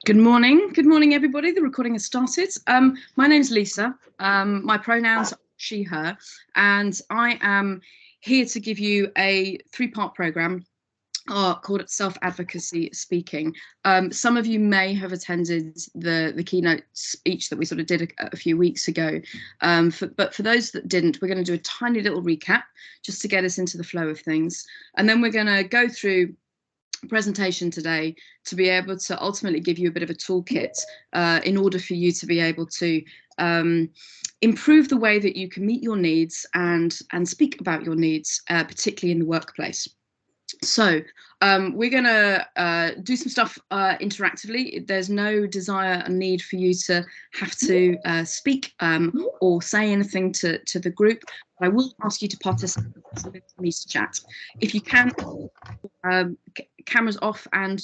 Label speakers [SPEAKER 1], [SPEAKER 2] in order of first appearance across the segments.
[SPEAKER 1] Good morning, everybody. The recording has started. My name's Lisa. My pronouns are she, her, and I am here to give you a three-part program called Self-Advocacy Speaking. Some of you may have attended the keynote speech that we sort of did a few weeks ago, but for those that didn't, we're going to do a tiny little recap just to get us into the flow of things, and then we're going to go through presentation today to be able to ultimately give you a bit of a toolkit in order for you to be able to improve the way that you can meet your needs and speak about your needs, particularly in the workplace. So we're going to do some stuff interactively. There's no desire and need for you to have to speak or say anything to the group. I will ask you to participate in this chat. If you can, cameras off and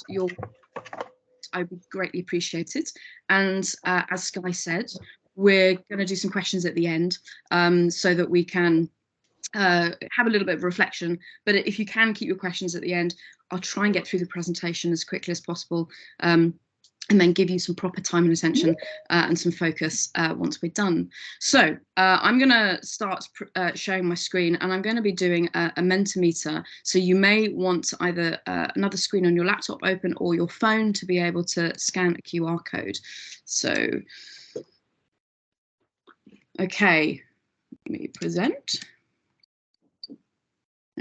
[SPEAKER 1] I would be greatly appreciated. And as Sky said, we're going to do some questions at the end so that we can have a little bit of reflection. But if you can keep your questions at the end, I'll try and get through the presentation as quickly as possible and then give you some proper time and attention and some focus once we're done. So I'm going to start sharing my screen, and I'm going to be doing a Mentimeter. So you may want either another screen on your laptop open or your phone to be able to scan a QR code. So, okay, let me present.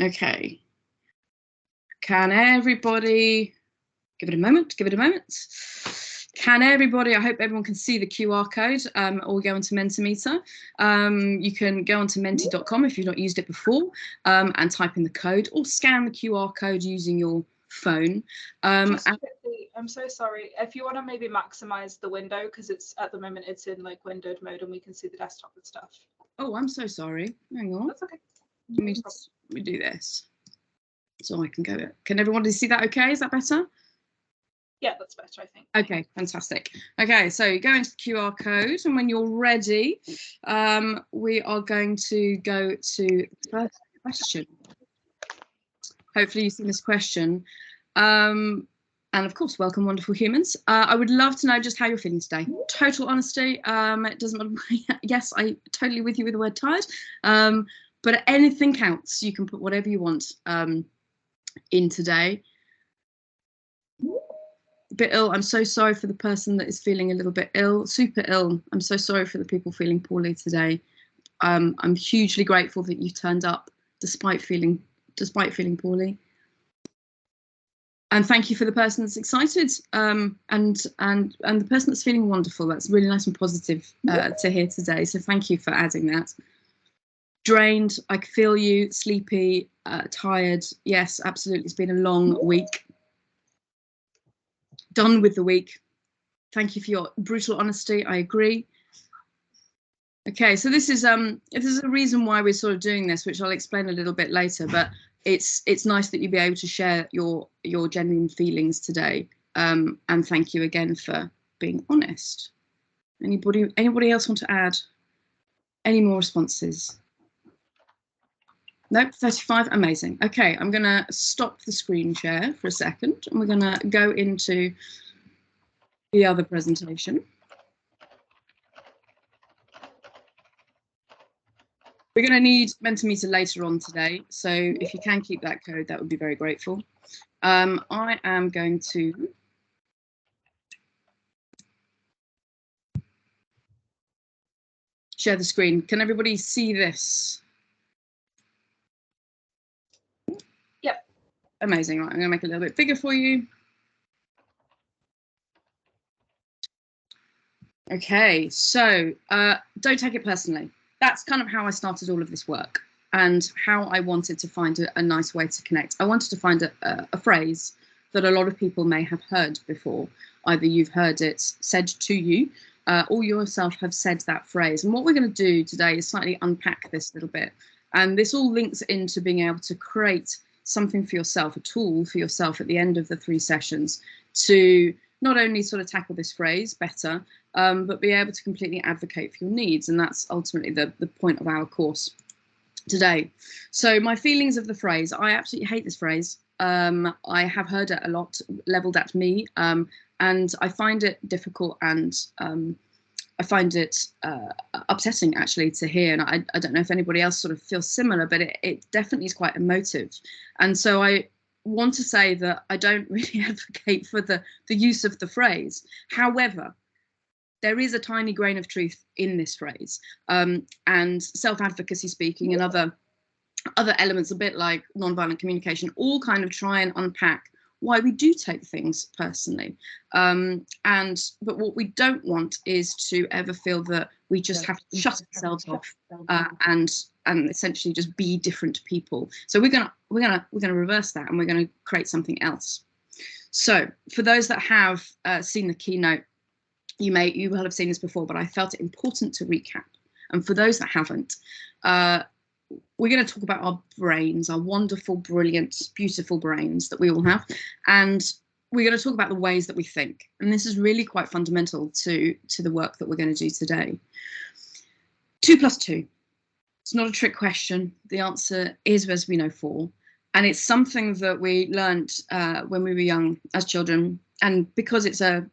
[SPEAKER 1] Okay, can everybody give it a moment? Can everybody, I hope everyone can see the QR code, or we go into Mentimeter. You can go onto menti.com if you've not used it before and type in the code or scan the QR code using your phone.
[SPEAKER 2] I'm so sorry. If you want to maybe maximize the window, because it's at the moment it's in like windowed mode and we can see the desktop and stuff.
[SPEAKER 1] Oh, I'm so sorry. Hang on.
[SPEAKER 2] That's okay.
[SPEAKER 1] Let me do this so I can go. Can everybody see that okay? Is that better?
[SPEAKER 2] Yeah, that's better, I think.
[SPEAKER 1] Okay, fantastic. Okay, so you go into the QR code, and when you're ready, we are going to go to the first question. Hopefully you've seen this question. And of course, welcome, wonderful humans. I would love to know just how you're feeling today. Total honesty. It doesn't matter. Yes, I'm totally with you with the word tired. But anything counts. You can put whatever you want in today. Bit ill. I'm so sorry for the person that is feeling a little bit ill, super ill. I'm so sorry for the people feeling poorly today. I'm hugely grateful that you turned up despite feeling poorly. And thank you for the person that's excited and the person that's feeling wonderful. That's really nice and positive to hear today. So thank you for adding that. Drained, I feel you, sleepy, tired. Yes, absolutely. It's been a long week. Done with the week. Thank you for your brutal honesty. I agree. Okay, so this is a reason why we're sort of doing this, which I'll explain a little bit later. But it's nice that you be able to share your genuine feelings today. And thank you again for being honest. Anybody else want to add any more responses? Nope, 35, amazing. Okay, I'm gonna stop the screen share for a second and we're gonna go into the other presentation. We're gonna need Mentimeter later on today, so if you can keep that code, that would be very grateful. I am going to share the screen. Can everybody see this?
[SPEAKER 2] Yep.
[SPEAKER 1] Amazing. Right, I'm gonna make it a little bit bigger for you. Okay, so don't take it personally. That's kind of how I started all of this work and how I wanted to find a nice way to connect. I wanted to find a phrase that a lot of people may have heard before. Either you've heard it said to you or yourself have said that phrase. And what we're going to do today is slightly unpack this a little bit. And this all links into being able to create something for yourself, a tool for yourself at the end of the 3 sessions to not only sort of tackle this phrase better, but be able to completely advocate for your needs. And that's ultimately the point of our course today. So my feelings of the phrase, I absolutely hate this phrase. I have heard it a lot leveled at me. and I find it difficult, and I find it upsetting actually to hear, and I don't know if anybody else sort of feels similar, but it definitely is quite emotive. And so I want to say that I don't really advocate for the use of the phrase. However, there is a tiny grain of truth in this phrase, and self-advocacy speaking and other elements, a bit like nonviolent communication, all kind of try and unpack why we do take things personally. But what we don't want is to ever feel that we just have to shut ourselves off and essentially just be different people. So we're gonna reverse that, and we're gonna create something else. So for those that have seen the keynote, you will have seen this before, but I felt it important to recap. And for those that haven't, we're going to talk about our brains, our wonderful, brilliant, beautiful brains that we all have. And we're going to talk about the ways that we think. And this is really quite fundamental to the work that we're going to do today. 2 + 2. It's not a trick question. The answer is, as we know, 4. And it's something that we learned when we were young as children. And because it's a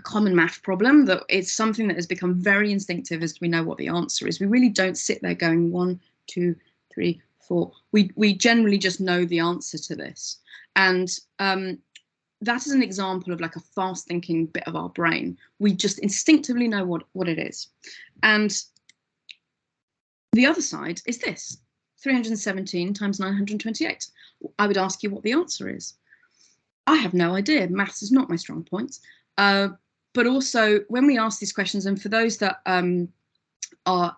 [SPEAKER 1] common math problem, that it's something that has become very instinctive as we know what the answer is. We really don't sit there going 1, 2, 3, 4. We generally just know the answer to this. And that is an example of like a fast thinking bit of our brain. We just instinctively know what it is. And the other side is this: 317 times 928. I would ask you what the answer is. I have no idea. Maths is not my strong point. But also when we ask these questions, and for those that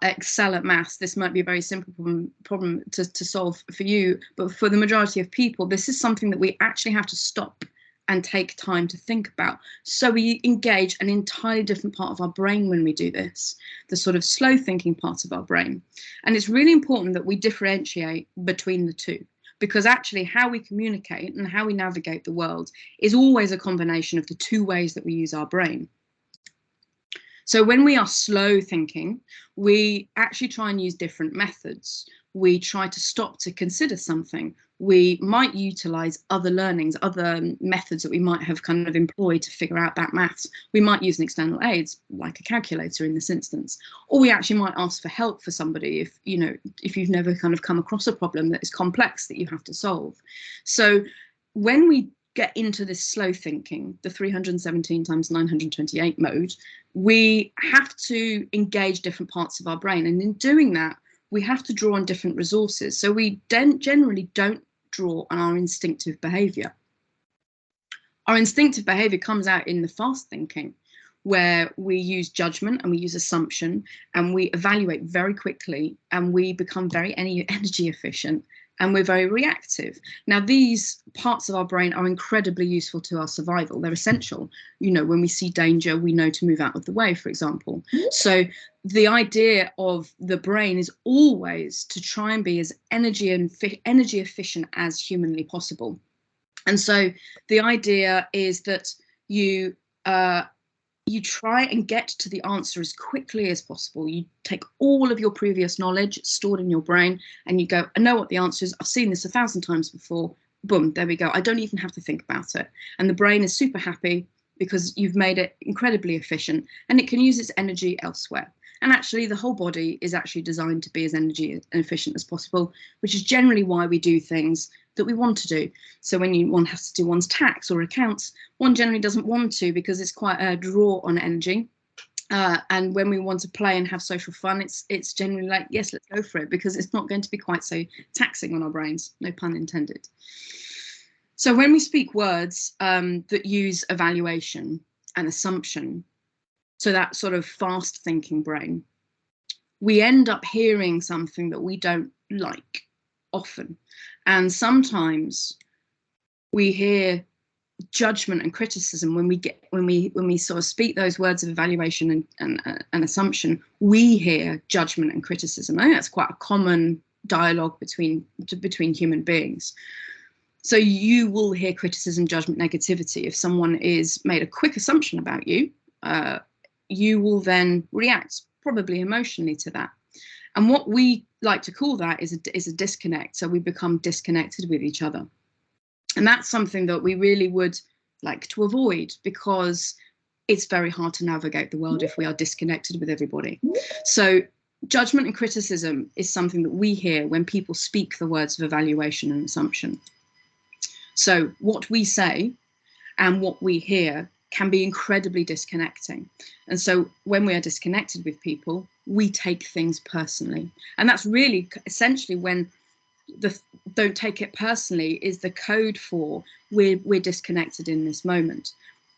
[SPEAKER 1] excel at maths, this might be a very simple problem to solve for you, but for the majority of people, this is something that we actually have to stop and take time to think about. So we engage an entirely different part of our brain when we do this, the sort of slow thinking part of our brain. And it's really important that we differentiate between the two, because actually how we communicate and how we navigate the world is always a combination of the two ways that we use our brain. So when we are slow thinking, we actually try and use different methods. We try to stop to consider something. We might utilize other learnings, other methods that we might have kind of employed to figure out that maths. We might use an external aid, like a calculator in this instance, or we actually might ask for help for somebody if you've never kind of come across a problem that is complex that you have to solve. So when we get into this slow thinking, the 317 times 928 mode, we have to engage different parts of our brain. And in doing that, we have to draw on different resources. So we generally don't draw on our instinctive behavior. Our instinctive behavior comes out in the fast thinking, where we use judgment and we use assumption and we evaluate very quickly and we become very energy efficient and we're very reactive. Now, these parts of our brain are incredibly useful to our survival. They're essential. When we see danger, we know to move out of the way, for example. So the idea of the brain is always to try and be as energy efficient as humanly possible. And so the idea is that you try and get to the answer as quickly as possible. You take all of your previous knowledge stored in your brain and you go, I know what the answer is. I've seen this 1,000 times before. Boom, there we go. I don't even have to think about it. And the brain is super happy because you've made it incredibly efficient and it can use its energy elsewhere. And actually, the whole body is actually designed to be as energy and efficient as possible, which is generally why we do things that we want to do. So when one has to do one's tax or accounts, one generally doesn't want to because it's quite a draw on energy. And when we want to play and have social fun, it's generally like, yes, let's go for it, because it's not going to be quite so taxing on our brains, no pun intended. So when we speak words that use evaluation and assumption, so that sort of fast thinking brain, we end up hearing something that we don't like often. And sometimes we hear judgment and criticism when we sort of speak those words of evaluation and assumption. We hear judgment and criticism. I think that's quite a common dialogue between human beings. So you will hear criticism, judgment, negativity. If someone is made a quick assumption about you, you will then react probably emotionally to that. And what we like to call that is a disconnect. So we become disconnected with each other. And that's something that we really would like to avoid, because it's very hard to navigate the world if we are disconnected with everybody. So judgment and criticism is something that we hear when people speak the words of evaluation and assumption. So what we say and what we hear can be incredibly disconnecting. And so when we are disconnected with people, we take things personally. And that's really essentially when the don't take it personally is the code for we're disconnected in this moment.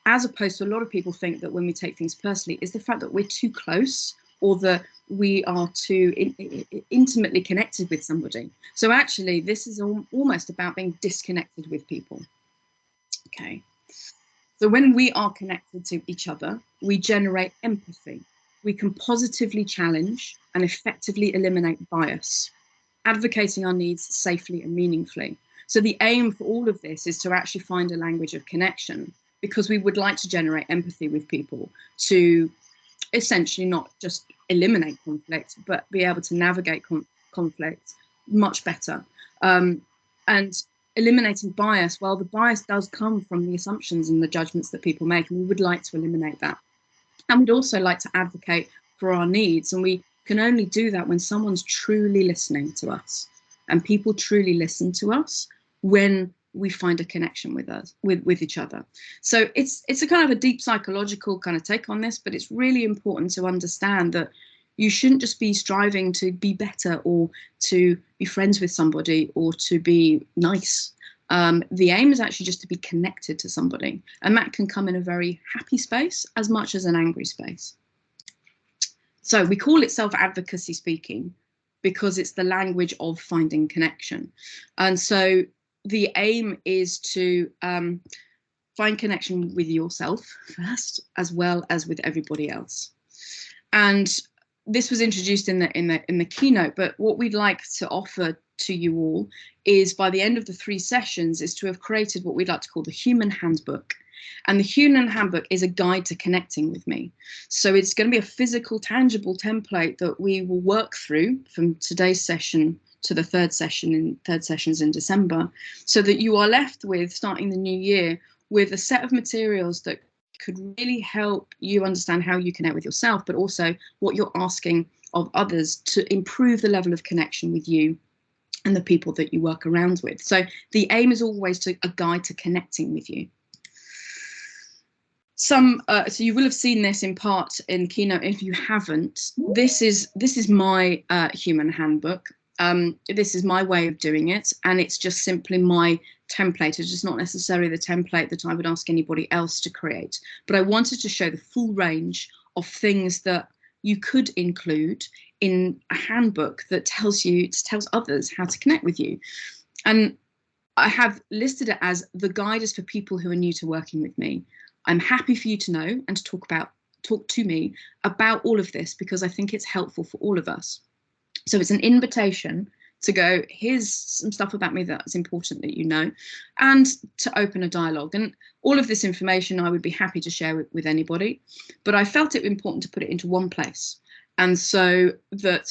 [SPEAKER 1] As opposed to a lot of people think that when we take things personally is the fact that we're too close, or that we are too intimately connected with somebody. So actually, this is almost about being disconnected with people. Okay. So when we are connected to each other, we generate empathy. We can positively challenge and effectively eliminate bias, advocating our needs safely and meaningfully. So the aim for all of this is to actually find a language of connection, because we would like to generate empathy with people to essentially not just eliminate conflict, but be able to navigate conflict much better. And eliminating bias, well, the bias does come from the assumptions and the judgments that people make, and we would like to eliminate that. And we'd also like to advocate for our needs, and we can only do that when someone's truly listening to us. And people truly listen to us when we find a connection with each other. So it's a kind of a deep psychological kind of take on this, but it's really important to understand that you shouldn't just be striving to be better or to be friends with somebody or to be nice. The aim is actually just to be connected to somebody, and that can come in a very happy space as much as an angry space. So we call it self-advocacy speaking because it's the language of finding connection. And so the aim is to find connection with yourself first, as well as with everybody else. And this was introduced in the keynote, but what we'd like to offer to you all is, by the end of the 3 sessions, is to have created what we'd like to call the human handbook. And the human handbook is a guide to connecting with me. So it's going to be a physical, tangible template that we will work through from today's session to the third sessions in December, so that you are left with, starting the new year, with a set of materials that could really help you understand how you connect with yourself, but also what you're asking of others to improve the level of connection with you and the people that you work around with. So the aim is always a guide to connecting with you. So you will have seen this in part in keynote. If you haven't, this is my human handbook. This is my way of doing it, and it's just simply my template. It's just not necessarily the template that I would ask anybody else to create, but I wanted to show the full range of things that you could include in a handbook that tells others how to connect with you. And I have listed it as the guide is for people who are new to working with me. I'm happy for you to know and to talk to me about all of this, because I think it's helpful for all of us. So it's an invitation to go, here's some stuff about me that's important that you know, and to open a dialogue. And all of this information I would be happy to share with anybody, but I felt it important to put it into one place. And so that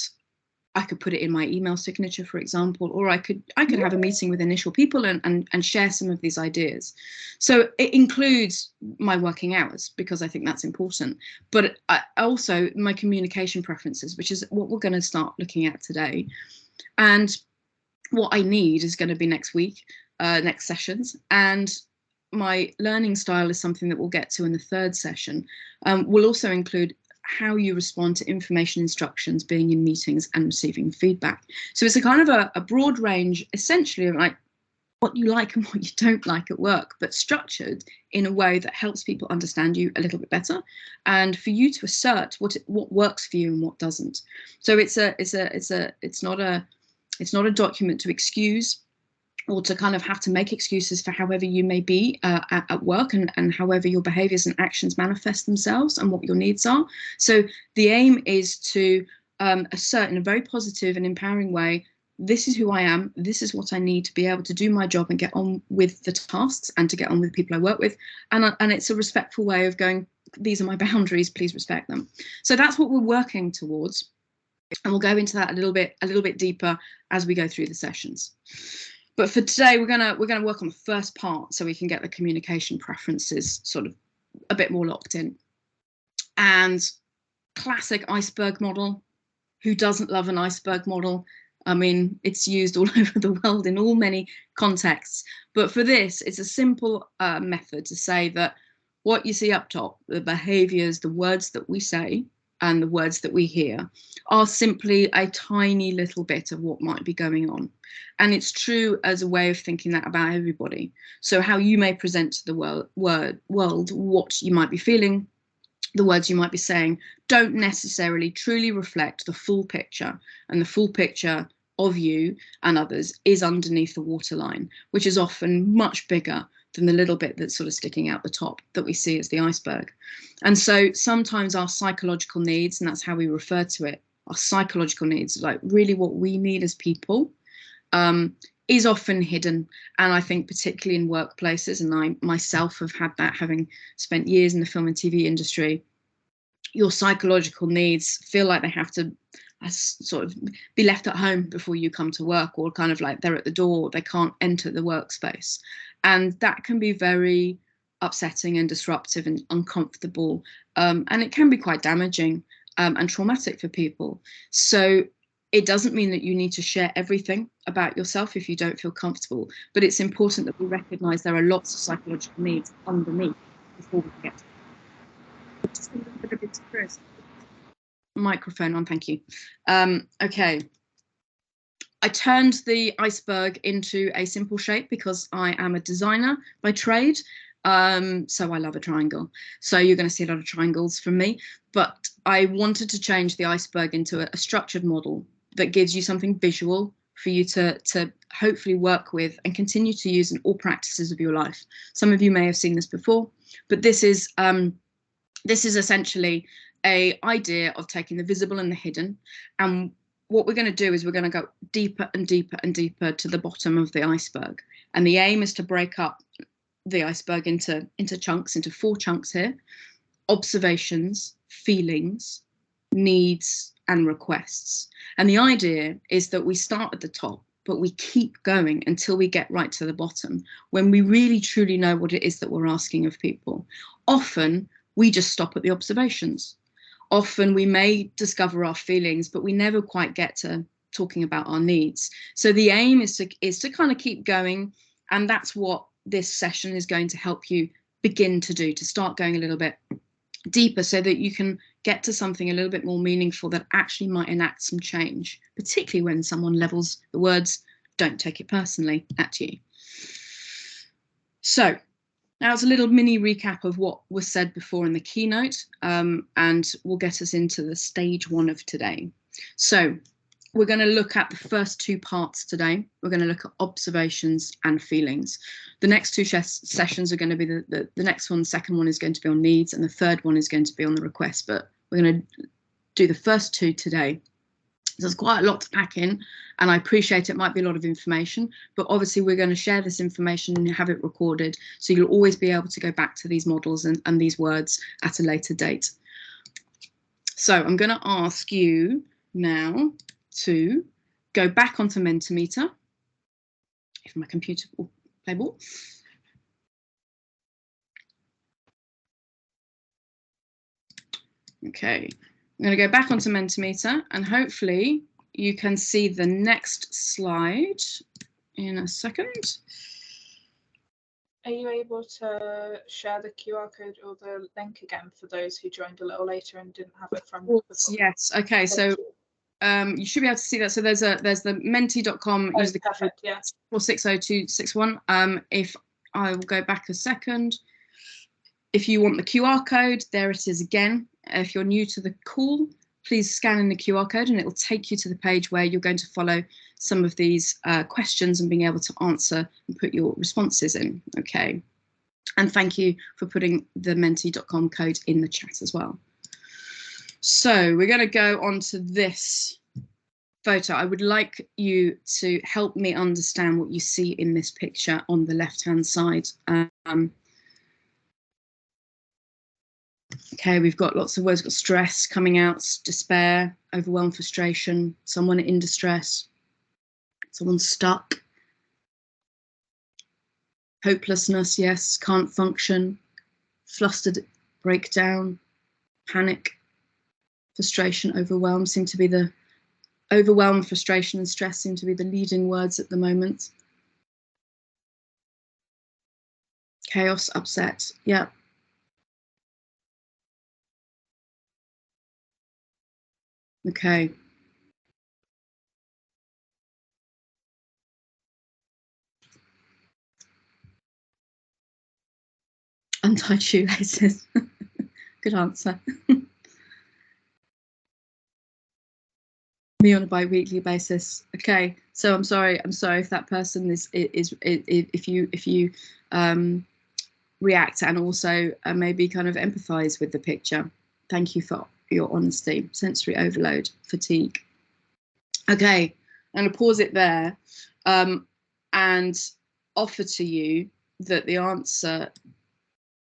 [SPEAKER 1] I could put it in my email signature, for example, or I could have a meeting with initial people and share some of these ideas. So it includes my working hours, because I think that's important, but also my communication preferences, which is what we're going to start looking at today. And what I need is going to be next week, next sessions. And my learning style is something that we'll get to in the 3rd session. We'll also include how you respond to information instructions, being in meetings and receiving feedback. So it's a kind of a broad range, essentially, of like what you like and what you don't like at work, but structured in a way that helps people understand you a little bit better, and for you to assert what works for you and what doesn't. So it's not a document to excuse or to kind of have to make excuses for however you may be at work and however your behaviours and actions manifest themselves and what your needs are. So the aim is to assert in a very positive and empowering way, this is who I am, this is what I need to be able to do my job and get on with the tasks and to get on with people I work with. And it's a respectful way of going, these are my boundaries, please respect them. So that's what we're working towards. And we'll go into that a little bit deeper as we go through the sessions. But for today, we're gonna work on the first part so we can get the communication preferences sort of a bit more locked in. And classic iceberg model. Who doesn't love an iceberg model? I mean, it's used all over the world in all many contexts. But for this, it's a simple method to say that what you see up top, the behaviors, the words that we say, and the words that we hear are simply a tiny little bit of what might be going on. And it's true as a way of thinking that about everybody. So how you may present to the world what you might be feeling, the words you might be saying, don't necessarily truly reflect the full picture, and the full picture of you and others is underneath the waterline, which is often much bigger than the little bit that's sort of sticking out the top that we see as the iceberg. And so sometimes our psychological needs, and that's how we refer to it, our psychological needs, like really what we need as people, is often hidden. And I think particularly in workplaces, and I myself have had that, having spent years in the film and TV industry, your psychological needs feel like they have to sort of be left at home before you come to work, or kind of like they're at the door, they can't enter the workspace. And that can be very upsetting and disruptive and uncomfortable. And it can be quite damaging and traumatic for people. So it doesn't mean that you need to share everything about yourself if you don't feel comfortable, but it's important that we recognise there are lots of psychological needs underneath before we get to it. Just a little bit of experience. Microphone on, thank you. Okay. I turned the iceberg into a simple shape because I am a designer by trade. So I love a triangle. So you're going to see a lot of triangles from me, but I wanted to change the iceberg into a structured model that gives you something visual for you to hopefully work with and continue to use in all practices of your life. Some of you may have seen this before, but this is essentially an idea of taking the visible and the hidden. And what we're going to do is we're going to go deeper and deeper and deeper to the bottom of the iceberg. And the aim is to break up the iceberg into chunks, into 4 chunks here: observations, feelings, needs, and requests. And the idea is that we start at the top, but we keep going until we get right to the bottom, when we really truly know what it is that we're asking of people. Often we just stop at the observations. Often we may discover our feelings, but we never quite get to talking about our needs. So the aim is to kind of keep going, and that's what this session is going to help you begin to do, to start going a little bit deeper so that you can get to something a little bit more meaningful that actually might enact some change, particularly when someone levels the words "don't take it personally" at you. So now it's a little mini recap of what was said before in the keynote, and will get us into the stage 1 of today. So we're going to look at the first 2 parts today. We're going to look at observations and feelings. The next 2 sessions are going to be the next one. The second one is going to be on needs, and the third one is going to be on the request. But we're going to do the first 2 today. There's quite a lot to pack in, and I appreciate it might be a lot of information, but obviously we're going to share this information and have it recorded, so you'll always be able to go back to these models and these words at a later date. So I'm going to ask you now to go back onto Mentimeter, if my computer will play ball. Okay, I'm going to go back onto Mentimeter, and hopefully you can see the next slide in a second.
[SPEAKER 2] Are you able to share the QR code or the link again for those who joined a little later and didn't have it from before?
[SPEAKER 1] Yes. Okay. So you should be able to see that. So there's the menti.com. Use the code 460261. If I will go back a second, if you want the QR code, there it is again. If you're new to the call, please scan in the QR code and it will take you to the page where you're going to follow some of these questions and being able to answer and put your responses in. Okay. And thank you for putting the menti.com code in the chat as well. So we're going to go on to this photo. I would like you to help me understand what you see in this picture on the left-hand side. Okay, we've got lots of words. We've got stress coming out, despair, overwhelm, frustration, someone in distress, someone stuck, Hopelessness, yes. Can't function. Flustered, breakdown, panic, frustration, overwhelm seem to be the overwhelm, frustration and stress seem to be the leading words at the moment. Chaos, upset, yeah. Okay. Untied shoelaces. Good answer. Me on a bi-weekly basis. Okay, so I'm sorry if that person is if you react and also maybe kind of empathize with the picture. Thank you for your honesty. Sensory overload, fatigue. Okay, I'm going to pause it there and offer to you that the answer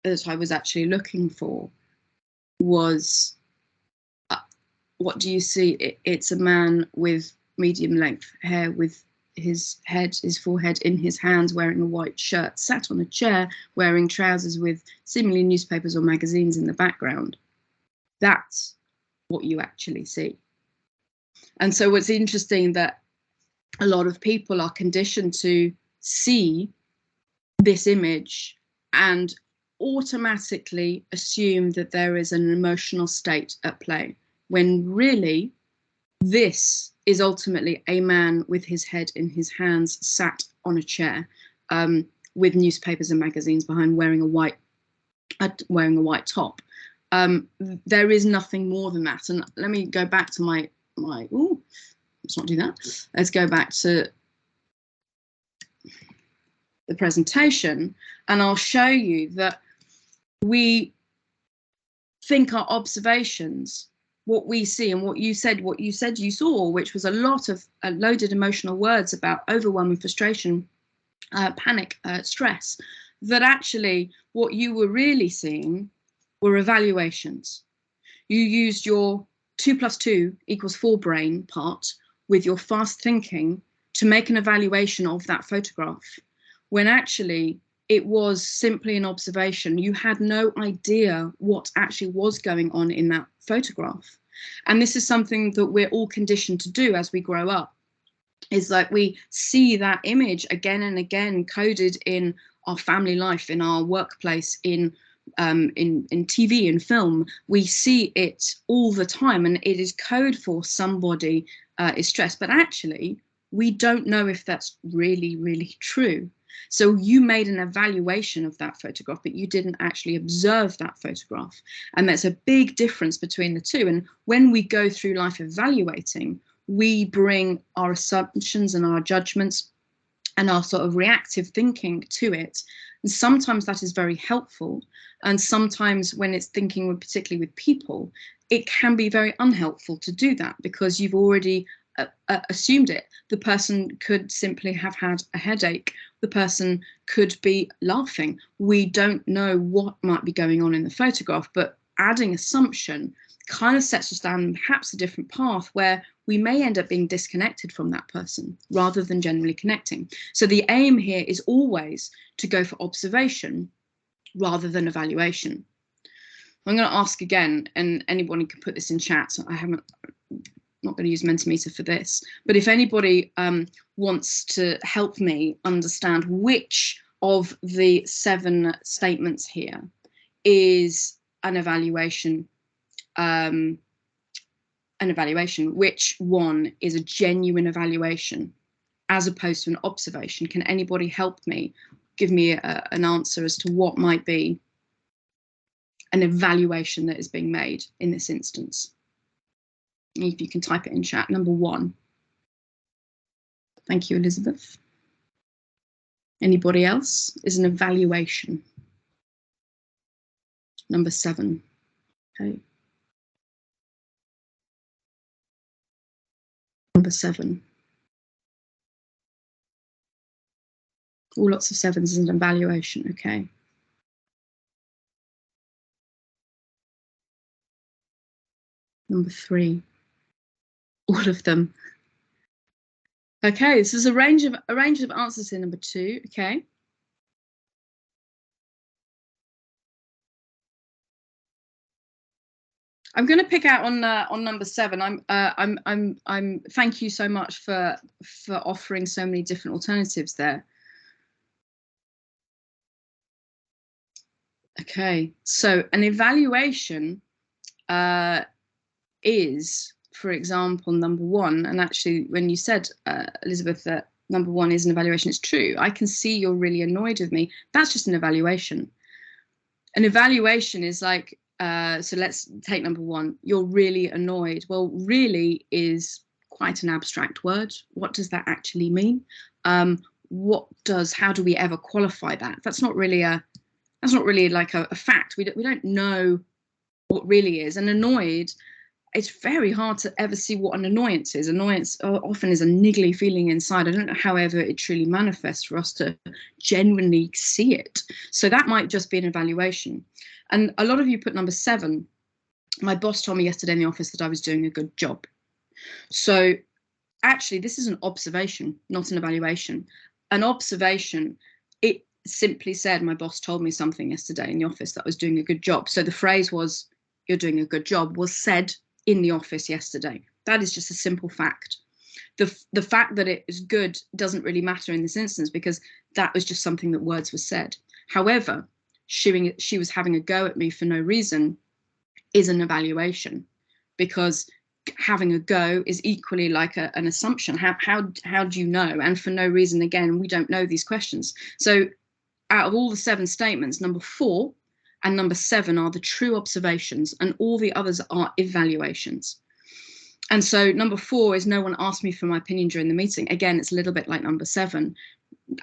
[SPEAKER 1] that I was actually looking for was, what do you see? It's a man with medium length hair, with his forehead in his hands, wearing a white shirt, sat on a chair, wearing trousers with seemingly newspapers or magazines in the background. That's what you actually see. And so what's interesting that a lot of people are conditioned to see this image and automatically assume that there is an emotional state at play, when really this is ultimately a man with his head in his hands, sat on a chair, with newspapers and magazines behind, wearing a white top. There is nothing more than that. And let me go back to my let's not do that. Let's go back to the presentation, and I'll show you that we think our observations, what we see, and what you said you saw, which was a lot of loaded emotional words about overwhelming frustration, panic, stress, that actually what you were really seeing were evaluations. You used your 2 + 2 = 4 brain part with your fast thinking to make an evaluation of that photograph, when actually it was simply an observation. You had no idea what actually was going on in that photograph. And this is something that we're all conditioned to do as we grow up. Is like we see that image again and again coded in our family life, in our workplace, in TV and film. We see it all the time, and it is code for somebody is stressed. But actually, we don't know if that's really, really true. So you made an evaluation of that photograph, but you didn't actually observe that photograph. And that's a big difference between the two. And when we go through life evaluating, we bring our assumptions and our judgments and our sort of reactive thinking to it. And sometimes that is very helpful. And sometimes when it's thinking, particularly with people, it can be very unhelpful to do that, because you've already assumed it. The person could simply have had a headache. The person could be laughing. We don't know what might be going on in the photograph, but adding assumption kind of sets us down perhaps a different path where we may end up being disconnected from that person rather than generally connecting. So the aim here is always to go for observation rather than evaluation. I'm going to ask again, and anybody can put this in chat. I'm not going to use Mentimeter for this, but if anybody wants to help me understand which of the 7 statements here is an evaluation, which one is a genuine evaluation as opposed to an observation? Can anybody help me, give me an answer as to what might be an evaluation that is being made in this instance? If you can type it in chat. Number 1. Thank you, Elizabeth. Anybody else? Is an evaluation. Number 7. Okay. Number 7. All lots of 7s is an evaluation. Okay. Number 3. All of them. Okay, this is a range of answers in number 2. Okay. I'm going to pick out on number 7. I'm thank you so much for offering so many different alternatives there. Okay, so an evaluation is, for example, number 1, and actually when you said, Elizabeth, that number 1 is an evaluation, it's true. I can see you're really annoyed with me. That's just an evaluation. An evaluation is like, so let's take number 1. You're really annoyed. Well, really is quite an abstract word. What does that actually mean? How do we ever qualify that? That's not really like a fact. We don't know what really is. And annoyed, it's very hard to ever see what an annoyance is. Annoyance often is a niggly feeling inside. I don't know however it truly manifests for us to genuinely see it. So that might just be an evaluation. And a lot of you put number 7. My boss told me yesterday in the office that I was doing a good job. So actually, this is an observation, not an evaluation. An observation, it simply said, my boss told me something yesterday in the office that I was doing a good job. So the phrase was, you're doing a good job, was said in the office yesterday. That is just a simple fact. The fact that it is good doesn't really matter in this instance, because that was just something that words were said. However, she was having a go at me for no reason is an evaluation, because having a go is equally like an assumption. How do you know? And for no reason, again, we don't know these questions. So out of all the 7 statements, number 4 and number 7 are the true observations, and all the others are evaluations. And so number 4 is, no one asked me for my opinion during the meeting. Again, it's a little bit like number 7.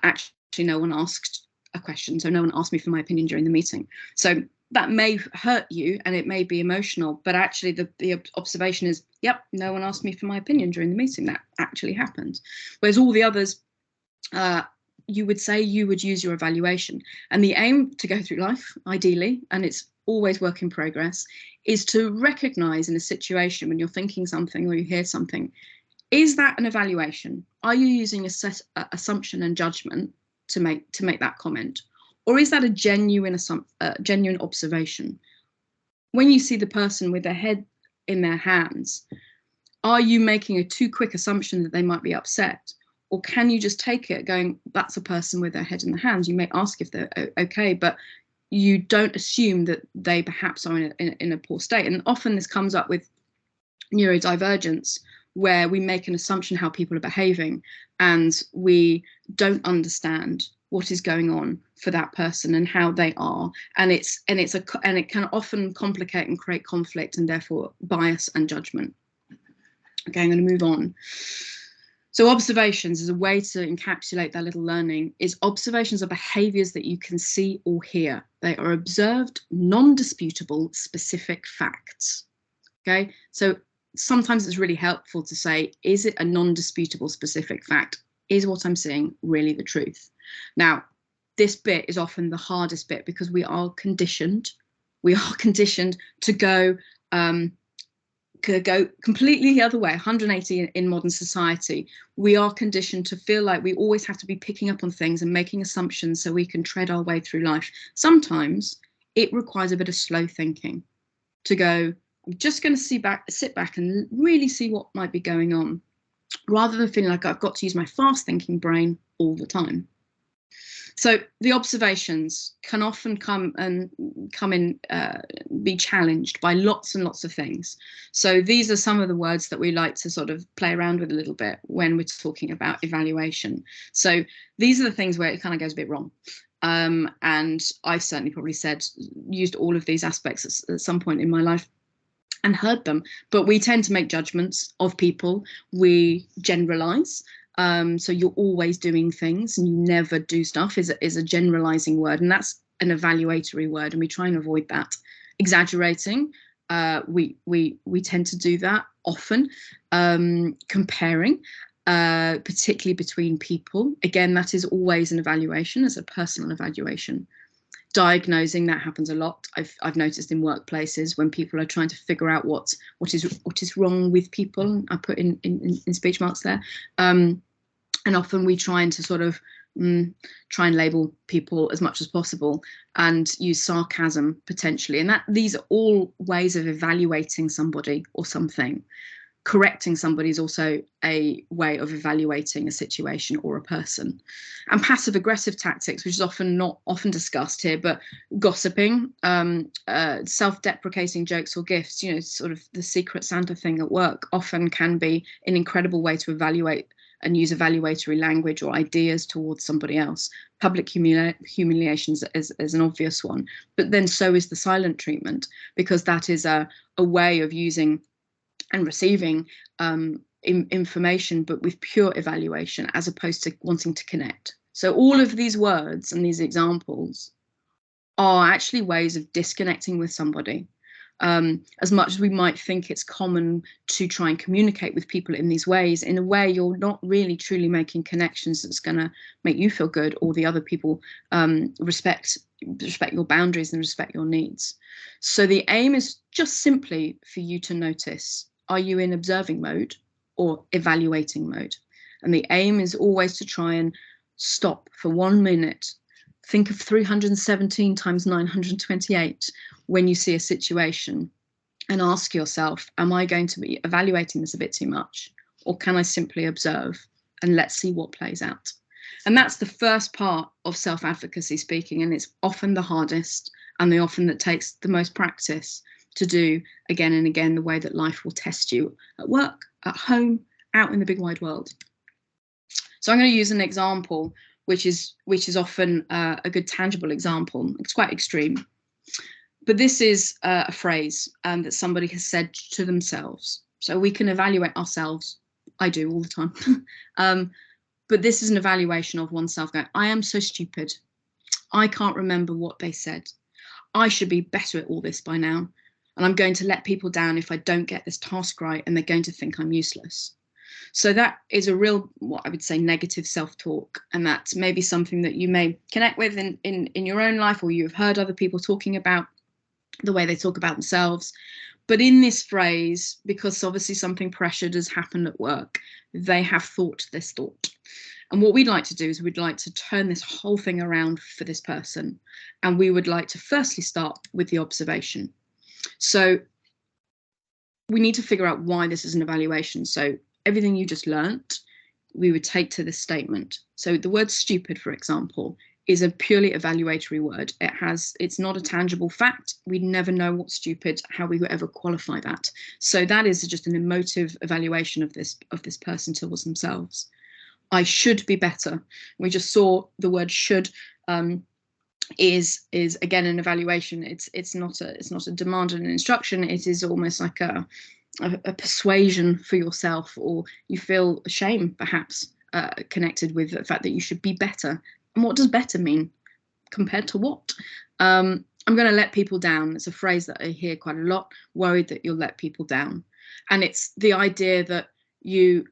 [SPEAKER 1] Actually, no one asked a question, so no one asked me for my opinion during the meeting. So that may hurt you and it may be emotional, but actually the observation is, yep, no one asked me for my opinion during the meeting. That actually happened. Whereas all the others, you would say you would use your evaluation. And the aim to go through life, ideally, and it's always work in progress, is to recognize in a situation when you're thinking something or you hear something, is that an evaluation? Are you using a assumption and judgment to make that comment? Or is that a genuine observation? When you see the person with their head in their hands, are you making a too quick assumption that they might be upset? Or can you just take it going, that's a person with their head in the hands? You may ask if they're okay, but you don't assume that they perhaps are in a poor state. And often this comes up with neurodivergence, where we make an assumption how people are behaving and we don't understand what is going on for that person and how they are, and it can often complicate and create conflict and therefore bias and judgment. Okay, I'm going to move on. So observations is a way to encapsulate that little learning. Is observations are behaviors that you can see or hear. They are observed, non-disputable, specific facts. Okay, so sometimes it's really helpful to say, is it a non-disputable specific fact? Is what I'm seeing really the truth? Now, this bit is often the hardest bit, because we are conditioned. We are conditioned to go completely the other way, 180 in modern society. We are conditioned to feel like we always have to be picking up on things and making assumptions so we can tread our way through life. Sometimes it requires a bit of slow thinking to go, I'm just going to sit back and really see what might be going on, rather than feeling like I've got to use my fast thinking brain all the time. So the observations can often be challenged by lots and lots of things. So these are some of the words that we like to sort of play around with a little bit when we're talking about evaluation. So these are the things where it kind of goes a bit wrong. And I've certainly probably used all of these aspects at some point in my life and heard them, but we tend to make judgments of people. We generalize. So you're always doing things and you never do stuff is a generalizing word, and that's an evaluatory word, and we try and avoid that. Exaggerating, we tend to do that often. Comparing, particularly between people, again, that is always an evaluation, as a personal evaluation. Diagnosing, that happens a lot. I've noticed in workplaces when people are trying to figure out what is wrong with people. I put in speech marks there. And often we try and to sort of try and label people as much as possible, and use sarcasm potentially. And these are all ways of evaluating somebody or something. Correcting somebody is also a way of evaluating a situation or a person. And passive aggressive tactics, which is not often discussed here, but gossiping, self-deprecating jokes or gifts, sort of the secret Santa thing at work, often can be an incredible way to evaluate and use evaluatory language or ideas towards somebody else. Public humiliation is an obvious one, but then so is the silent treatment, because that is a way of using and receiving information, but with pure evaluation, as opposed to wanting to connect. So all of these words and these examples are actually ways of disconnecting with somebody. As much as we might think it's common to try and communicate with people in these ways, in a way you're not really truly making connections that's going to make you feel good, or the other people respect your boundaries and respect your needs. So the aim is just simply for you to notice, are you in observing mode or evaluating mode? And the aim is always to try and stop for 1 minute. Think of 317 times 928 when you see a situation, and ask yourself, am I going to be evaluating this a bit too much? Or can I simply observe and let's see what plays out? And that's the first part of self-advocacy speaking. And it's often the hardest, and often that takes the most practice to do again and again, the way that life will test you at work, at home, out in the big wide world. So I'm going to use an example, which is often a good tangible example. It's quite extreme, but this is a phrase that somebody has said to themselves. So we can evaluate ourselves. I do all the time. But this is an evaluation of oneself going, I am so stupid. I can't remember what they said. I should be better at all this by now. And I'm going to let people down if I don't get this task right, and they're going to think I'm useless. So that is a real, what I would say, negative self-talk. And that's maybe something that you may connect with in your own life, or you've heard other people talking about the way they talk about themselves. But in this phrase, because obviously something pressured has happened at work, they have thought this thought. And what we'd like to do is we'd like to turn this whole thing around for this person. And we would like to firstly start with the observation. So we need to figure out why this is an evaluation. So everything you just learnt, we would take to this statement. So the word stupid, for example, is a purely evaluatory word. It's not a tangible fact. We'd never know what's stupid, how we would ever qualify that. So that is just an emotive evaluation of this person towards themselves. I should be better. We just saw the word should is again an evaluation. It's not a demand and an instruction. It is almost like a persuasion for yourself, or you feel shame perhaps connected with the fact that you should be better. And what does better mean compared to what? I'm going to let people down. It's a phrase that I hear quite a lot. Worried that you'll let people down, and it's the idea that you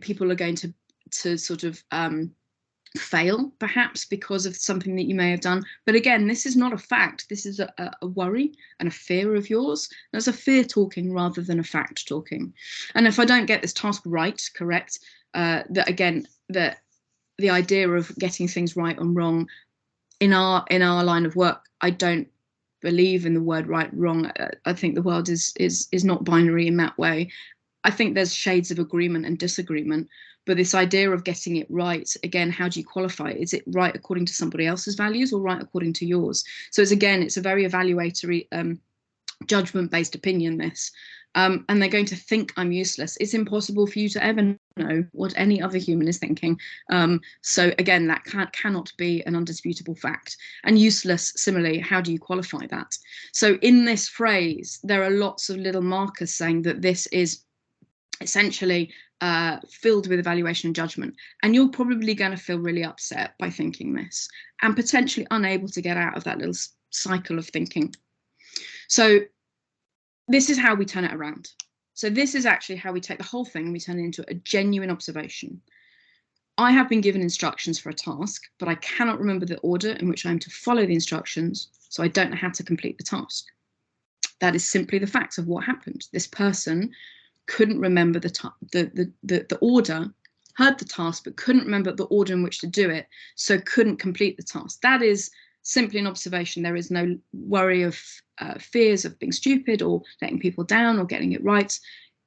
[SPEAKER 1] people are going to sort of fail perhaps because of something that you may have done. But again, this is not a fact. This is a worry and a fear of yours. There's a fear talking rather than a fact talking. And if I don't get this task right, correct, that again, the idea of getting things right and wrong in our line of work, I don't believe in the word right, wrong. I think the world is not binary in that way. I think there's shades of agreement and disagreement, but this idea of getting it right, again, how do you qualify it? Is it right according to somebody else's values or right according to yours? So it's a very evaluatory, judgment-based opinion, this. And they're going to think I'm useless. It's impossible for you to ever know what any other human is thinking. So again, that cannot be an undisputable fact. And useless, similarly, how do you qualify that? So in this phrase, there are lots of little markers saying that this is essentially filled with evaluation and judgment. And you're probably going to feel really upset by thinking this, and potentially unable to get out of that little cycle of thinking. So this is how we turn it around. So this is actually how we take the whole thing and we turn it into a genuine observation. I have been given instructions for a task, but I cannot remember the order in which I'm to follow the instructions, so I don't know how to complete the task. That is simply the facts of what happened. This person couldn't remember the order heard the task, but couldn't remember the order in which to do it, so couldn't complete the task. That is simply an observation. There is no worry of fears of being stupid or letting people down or getting it right.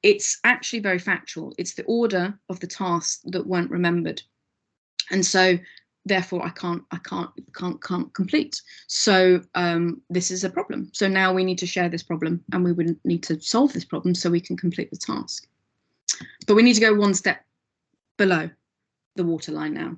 [SPEAKER 1] It's actually very factual. It's the order of the tasks that weren't remembered. And so therefore I can't complete. So this is a problem. So now we need to share this problem, and we would need to solve this problem so we can complete the task. But we need to go one step below the waterline now,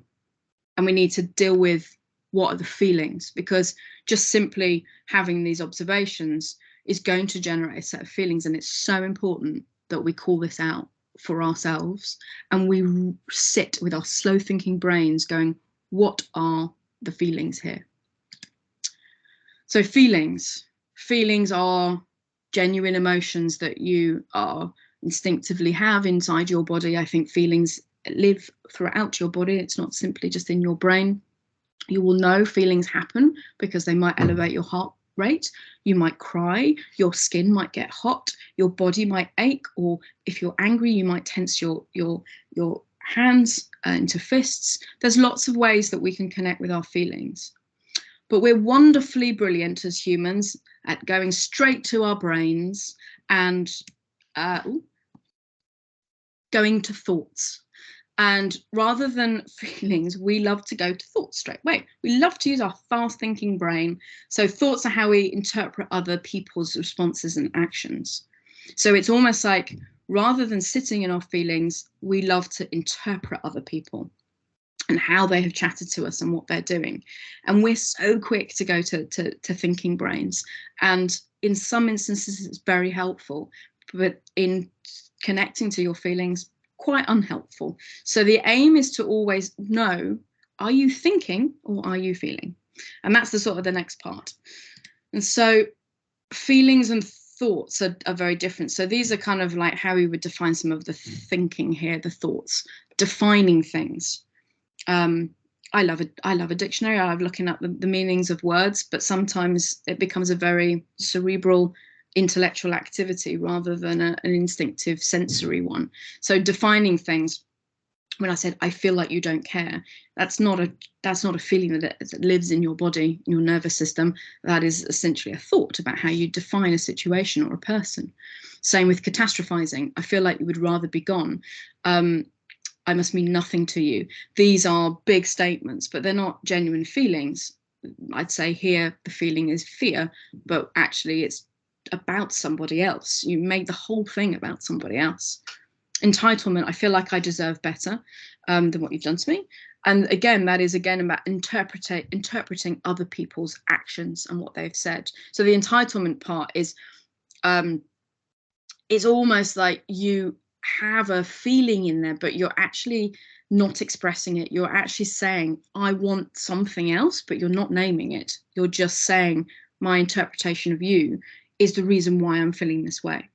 [SPEAKER 1] and we need to deal with what are the feelings, because just simply having these observations is going to generate a set of feelings, and it's so important that we call this out for ourselves, and we sit with our slow thinking brains going, what are the feelings here? So feelings are genuine emotions that you are instinctively have inside your body. I think feelings live throughout your body. It's not simply just in your brain. You will know feelings happen because they might elevate your heart rate. You might cry, your skin might get hot, your body might ache, or if you're angry, you might tense your hands into fists. There's lots of ways that we can connect with our feelings. But we're wonderfully brilliant as humans at going straight to our brains and going to thoughts. And rather than feelings, we love to go to thoughts straight away. We love to use our fast thinking brain. So thoughts are how we interpret other people's responses and actions. So it's almost like rather than sitting in our feelings, we love to interpret other people and how they have chatted to us and what they're doing. And we're so quick to go to thinking brains. And in some instances, it's very helpful. But in connecting to your feelings, quite unhelpful. So the aim is to always know, are you thinking or are you feeling? And that's the sort of the next part. And so feelings and thoughts are very different. So these are kind of like how we would define some of the thinking here, the thoughts, defining things. I love a dictionary. I love looking up the meanings of words, but sometimes it becomes a very cerebral intellectual activity rather than an instinctive sensory one. So defining things, when I said I feel like you don't care, that's not a feeling that lives in your body, your nervous system. That is essentially a thought about how you define a situation or a person. Same with catastrophizing. I feel like you would rather be gone. I must mean nothing to you. These are big statements, but they're not genuine feelings. I'd say here the feeling is fear, but actually it's about somebody else. You make the whole thing about somebody else. Entitlement, I feel like I deserve better than what you've done to me. And again, that is again about interpreting other people's actions and what they've said. So the entitlement part is it's almost like you have a feeling in there, but you're actually not expressing it. You're actually saying, I want something else, but you're not naming it. You're just saying, my interpretation of you is the reason why I'm feeling this way.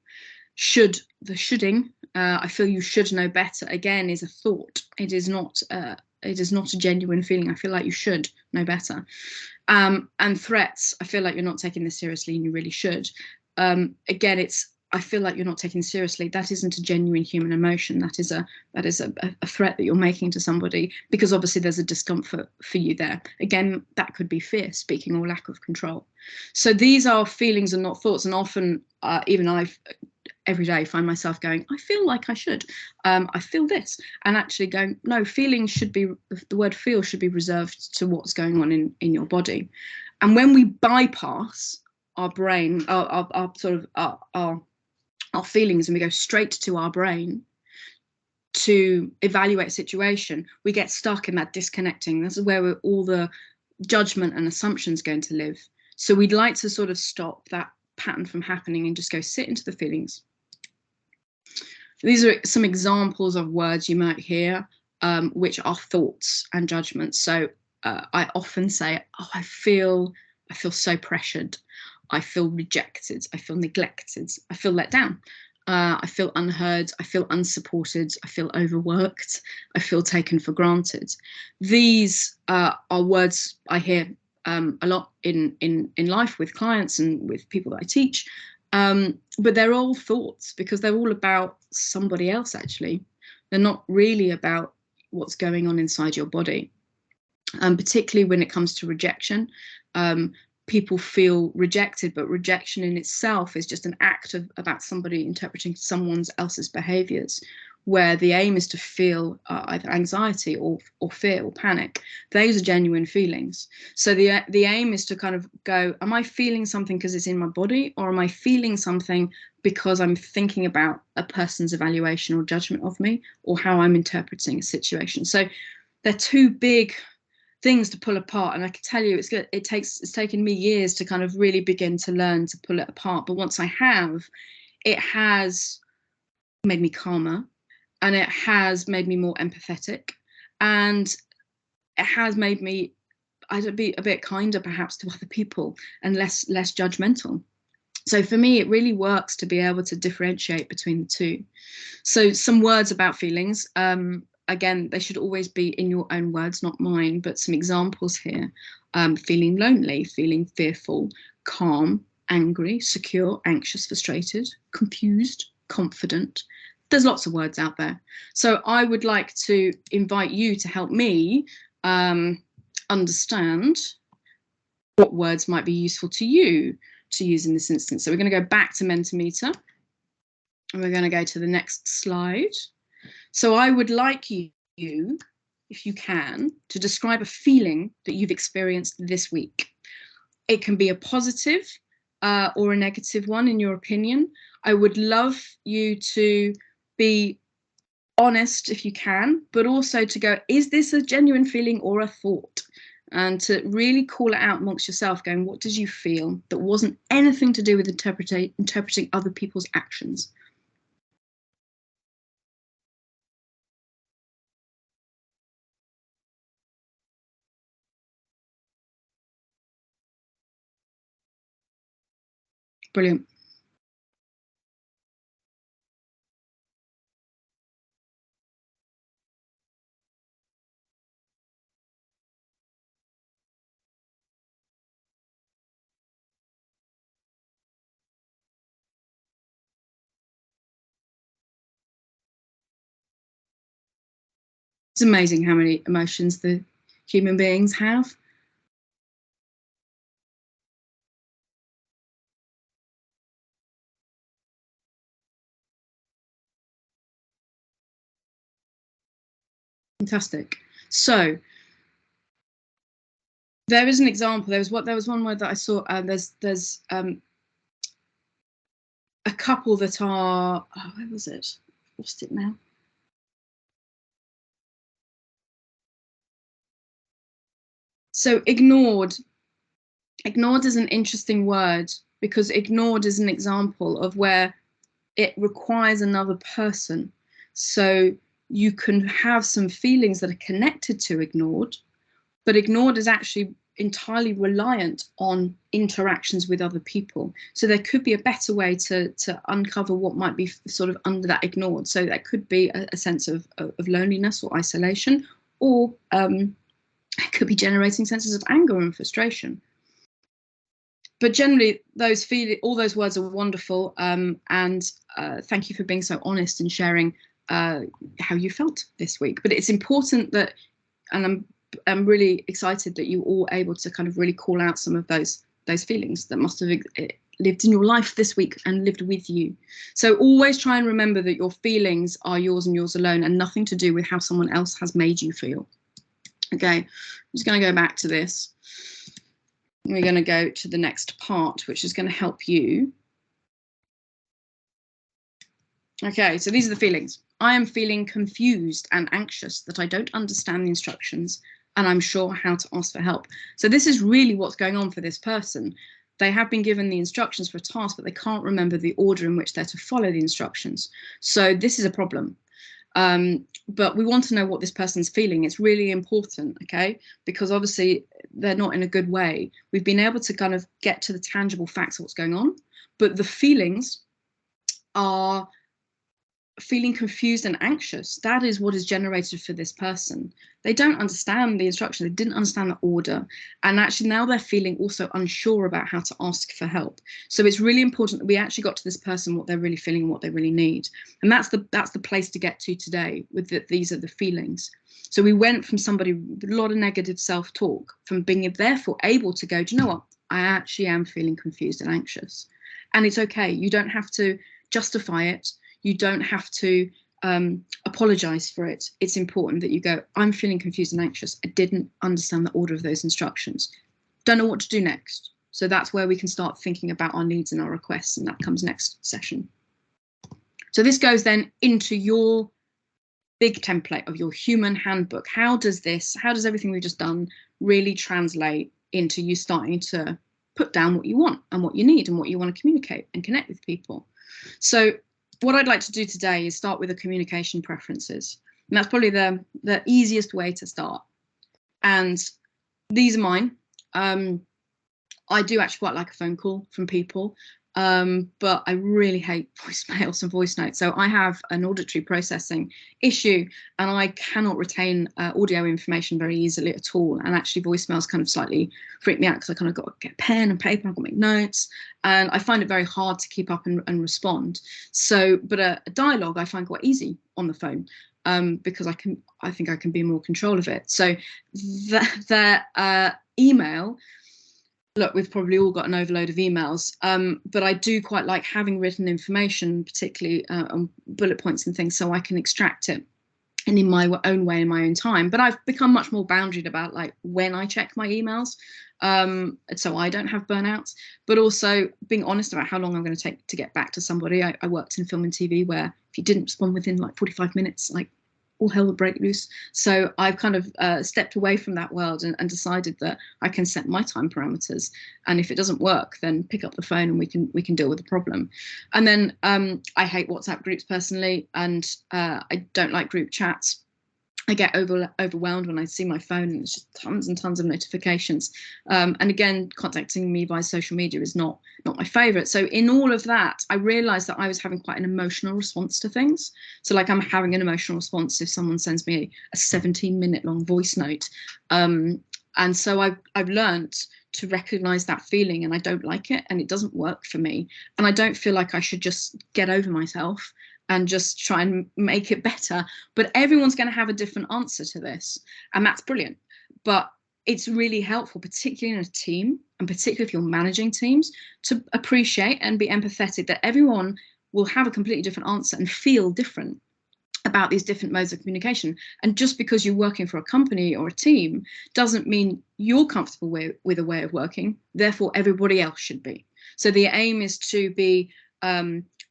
[SPEAKER 1] Shoulding, I feel you should know better, again, is a thought. It is not a genuine feeling. I feel like you should know better. And threats, I feel like you're not taking this seriously and you really should. Again, it's, I feel like you're not taking seriously. That isn't a genuine human emotion. That is a threat that you're making to somebody, because obviously there's a discomfort for you there. Again, that could be fear speaking or lack of control. So these are feelings and not thoughts. And often, even every day find myself going, I feel like I should. I feel this, and actually going, no, feelings should be, the word feel should be reserved to what's going on in your body. And when we bypass our brain, our feelings, and we go straight to our brain to evaluate a situation, we get stuck in that disconnecting. This is where all the judgment and assumptions going to live. So we'd like to sort of stop that pattern from happening and just go sit into the feelings. These are some examples of words you might hear, which are thoughts and judgments. So I often say, oh, I feel so pressured. I feel rejected. I feel neglected. I feel let down. I feel unheard. I feel unsupported. I feel overworked. I feel taken for granted. These are words I hear a lot in life with clients and with people that I teach. But they're all thoughts, because they're all about somebody else, actually. They're not really about what's going on inside your body. Particularly when it comes to rejection. People feel rejected, but rejection in itself is just an act about somebody interpreting someone else's behaviors, where the aim is to feel either anxiety or fear or panic. Those are genuine feelings. So the aim is to kind of go, am I feeling something because it's in my body, or am I feeling something because I'm thinking about a person's evaluation or judgment of me, or how I'm interpreting a situation? So they're two big things to pull apart, and I can tell you it's taken me years to kind of really begin to learn to pull it apart. But once I have, it has made me calmer, and it has made me more empathetic, and it has made me be a bit kinder perhaps to other people and less judgmental. So for me, it really works to be able to differentiate between the two. So some words about feelings. Again, they should always be in your own words, not mine, but some examples here. Feeling lonely, feeling fearful, calm, angry, secure, anxious, frustrated, confused, confident. There's lots of words out there. So I would like to invite you to help me understand what words might be useful to you to use in this instance. So we're going to go back to Mentimeter, and we're going to go to the next slide. So I would like you, if you can, to describe a feeling that you've experienced this week. It can be a positive or a negative one, in your opinion. I would love you to be honest if you can, but also to go, is this a genuine feeling or a thought? And to really call it out amongst yourself, going, what did you feel that wasn't anything to do with interpreting other people's actions? Brilliant. It's amazing how many emotions the human beings have. Fantastic. So there is an example. There was one word that I saw. There's a couple that are. Oh, where was it? Lost it now. So ignored. Ignored is an interesting word, because ignored is an example of where it requires another person. So you can have some feelings that are connected to ignored, but ignored is actually entirely reliant on interactions with other people. So there could be a better way to uncover what might be sort of under that ignored. So that could be a sense of loneliness or isolation, or it could be generating senses of anger and frustration. But generally, all those words are wonderful, and thank you for being so honest and sharing how you felt this week. But it's important that, and I'm really excited that you all able to kind of really call out some of those feelings that must have lived in your life this week and lived with you. So always try and remember that your feelings are yours and yours alone, and nothing to do with how someone else has made you feel. Okay, I'm just going to go back to this. We're going to go to the next part, which is going to help you. Okay, so these are the feelings. I am feeling confused and anxious that I don't understand the instructions, and I'm sure how to ask for help. So this is really what's going on for this person. They have been given the instructions for a task, but they can't remember the order in which they're to follow the instructions. So this is a problem. But we want to know what this person's feeling. It's really important, okay? Because obviously they're not in a good way. We've been able to kind of get to the tangible facts of what's going on, but the feelings are feeling confused and anxious. That is what is generated for this person. They don't understand the instruction. They didn't understand the order. And actually now they're feeling also unsure about how to ask for help. So it's really important that we actually got to this person what they're really feeling and what they really need. And that's the place to get to today with these are the feelings. So we went from somebody with a lot of negative self-talk, from being therefore able to go, do you know what? I actually am feeling confused and anxious. And it's okay. You don't have to justify it. You don't have to apologize for it. It's important that you go, I'm feeling confused and anxious. I didn't understand the order of those instructions. Don't know what to do next. So that's where we can start thinking about our needs and our requests, and that comes next session. So this goes then into your big template of your human handbook. How does everything we've just done really translate into you starting to put down what you want and what you need and what you want to communicate and connect with people? So what I'd like to do today is start with the communication preferences. And that's probably the easiest way to start. And these are mine. I do actually quite like a phone call from people, but I really hate voicemails and voice notes. So I have an auditory processing issue, and I cannot retain audio information very easily at all. And actually voicemails kind of slightly freak me out, because I kind of got to get pen and paper, I've got to make notes, and I find it very hard to keep up and respond. So, but a dialogue I find quite easy on the phone, because I think I can be in more control of it. So that email, look, we've probably all got an overload of emails, but I do quite like having written information, particularly on bullet points and things, so I can extract it and in my own way, in my own time. But I've become much more boundaried about like when I check my emails, so I don't have burnouts, but also being honest about how long I'm going to take to get back to somebody. I worked in film and TV where if you didn't respond within like 45 minutes, like all hell would break loose. So I've kind of stepped away from that world and decided that I can set my time parameters, and if it doesn't work, then pick up the phone and we can deal with the problem. And then I hate WhatsApp groups personally, and I don't like group chats. I get overwhelmed when I see my phone and it's just tons and tons of notifications. And again, contacting me via social media is not my favorite. So in all of that, I realized that I was having quite an emotional response to things. So like I'm having an emotional response if someone sends me a 17-minute long voice note. And so I've learned to recognize that feeling, and I don't like it, and it doesn't work for me. And I don't feel like I should just get over myself and just try and make it better. But everyone's going to have a different answer to this, and that's brilliant. But it's really helpful, particularly in a team, and particularly if you're managing teams, to appreciate and be empathetic that everyone will have a completely different answer and feel different about these different modes of communication. And just because you're working for a company or a team doesn't mean you're comfortable with a way of working, therefore everybody else should be. So the aim is to be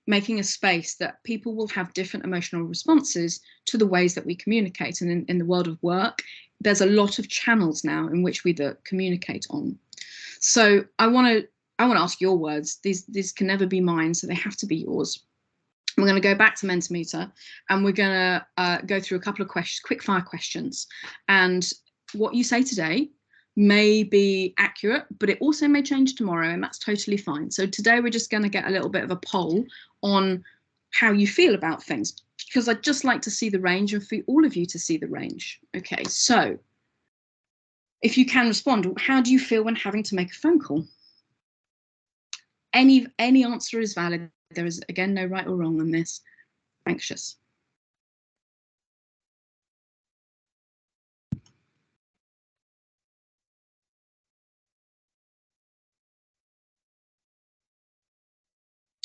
[SPEAKER 1] making a space that people will have different emotional responses to the ways that we communicate. And in the world of work, there's a lot of channels now in which we communicate on. So I want to ask your words. These can never be mine, so they have to be yours. We're going to go back to Mentimeter, and we're going to go through a couple of quick fire questions. And what you say today may be accurate, but it also may change tomorrow, and that's totally fine. So today we're just going to get a little bit of a poll on how you feel about things, because I'd just like to see the range and for all of you to see the range. Okay, so if you can respond, how do you feel when having to make a phone call? Any answer is valid. There is, again, no right or wrong on this. Anxious.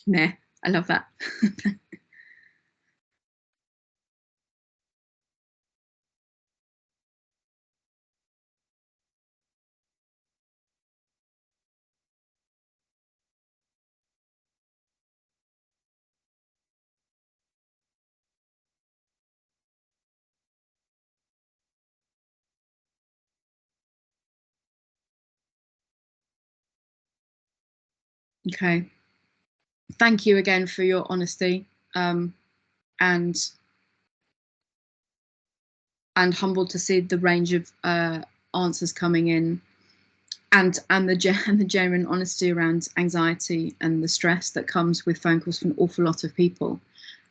[SPEAKER 1] Meh, I love that. Okay. Thank you again for your honesty, and humbled to see the range of answers coming in, and the genuine honesty around anxiety and the stress that comes with phone calls from an awful lot of people.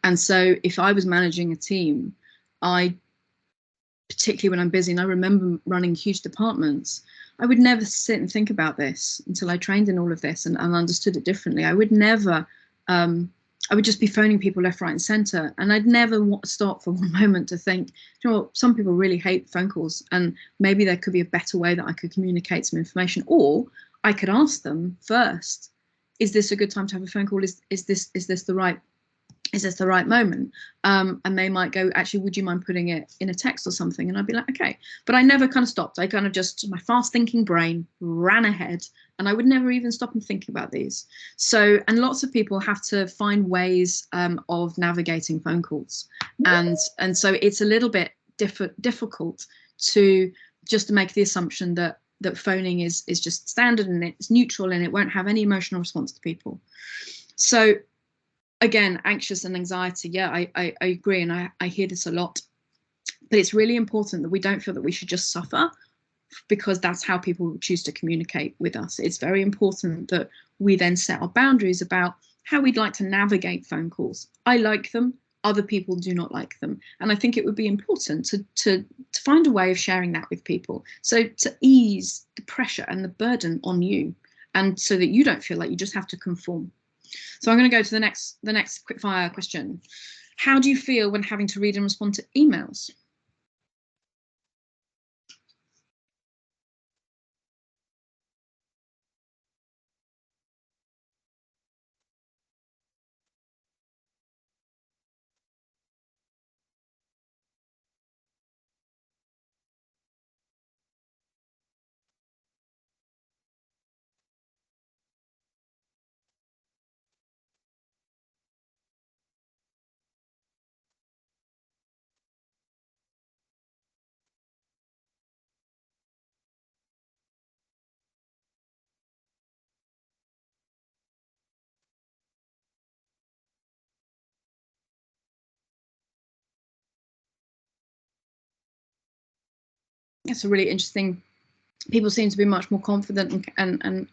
[SPEAKER 1] And so if I was managing a team, particularly when I'm busy, and I remember running huge departments, I would never sit and think about this until I trained in all of this and understood it differently. I would never I would just be phoning people left, right, and centre, and I'd never stop for one moment to think, you know what, some people really hate phone calls, and maybe there could be a better way that I could communicate some information, or I could ask them first, is this a good time to have a phone call? Is this the right moment? And they might go, actually, would you mind putting it in a text or something? And I'd be like, okay. But I never kind of stopped. I kind of just, my fast thinking brain ran ahead, and I would never even stop and think about these. So, and lots of people have to find ways of navigating phone calls. And so it's a little bit difficult to just make the assumption that phoning is just standard and it's neutral and it won't have any emotional response to people. So again, anxious and anxiety, yeah, I agree, and I hear this a lot. But it's really important that we don't feel that we should just suffer, because that's how people choose to communicate with us. It's very important that we then set our boundaries about how we'd like to navigate phone calls. I like them, other people do not like them. And I think it would be important to find a way of sharing that with people, so to ease the pressure and the burden on you, and so that you don't feel like you just have to conform. So I'm going to go to the next quick fire question. How do you feel when having to read and respond to emails? That's a really interesting. People seem to be much more confident and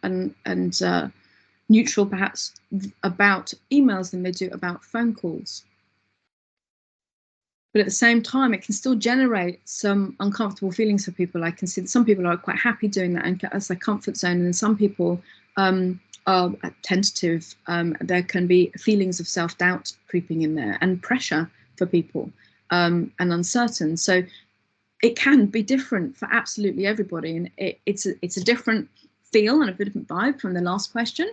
[SPEAKER 1] neutral, perhaps, about emails than they do about phone calls. But at the same time, it can still generate some uncomfortable feelings for people. I can see that some people are quite happy doing that and as their comfort zone, and some people are tentative. There can be feelings of self-doubt creeping in there, and pressure for people, and uncertain. So it can be different for absolutely everybody, and it's a different feel and a different vibe from the last question,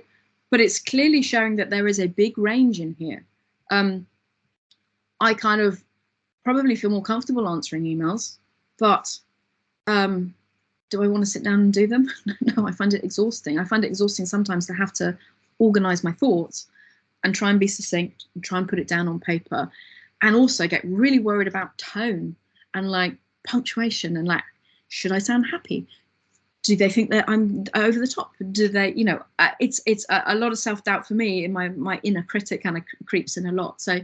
[SPEAKER 1] but it's clearly showing that there is a big range in here. I kind of probably feel more comfortable answering emails, but do I want to sit down and do them? No, I find it exhausting. I find it exhausting sometimes to have to organize my thoughts and try and be succinct and try and put it down on paper, and also get really worried about tone and like punctuation and like, should I sound happy? Do they think that I'm over the top? Do they, you know, it's a lot of self-doubt for me, and my inner critic kind of creeps in a lot. So,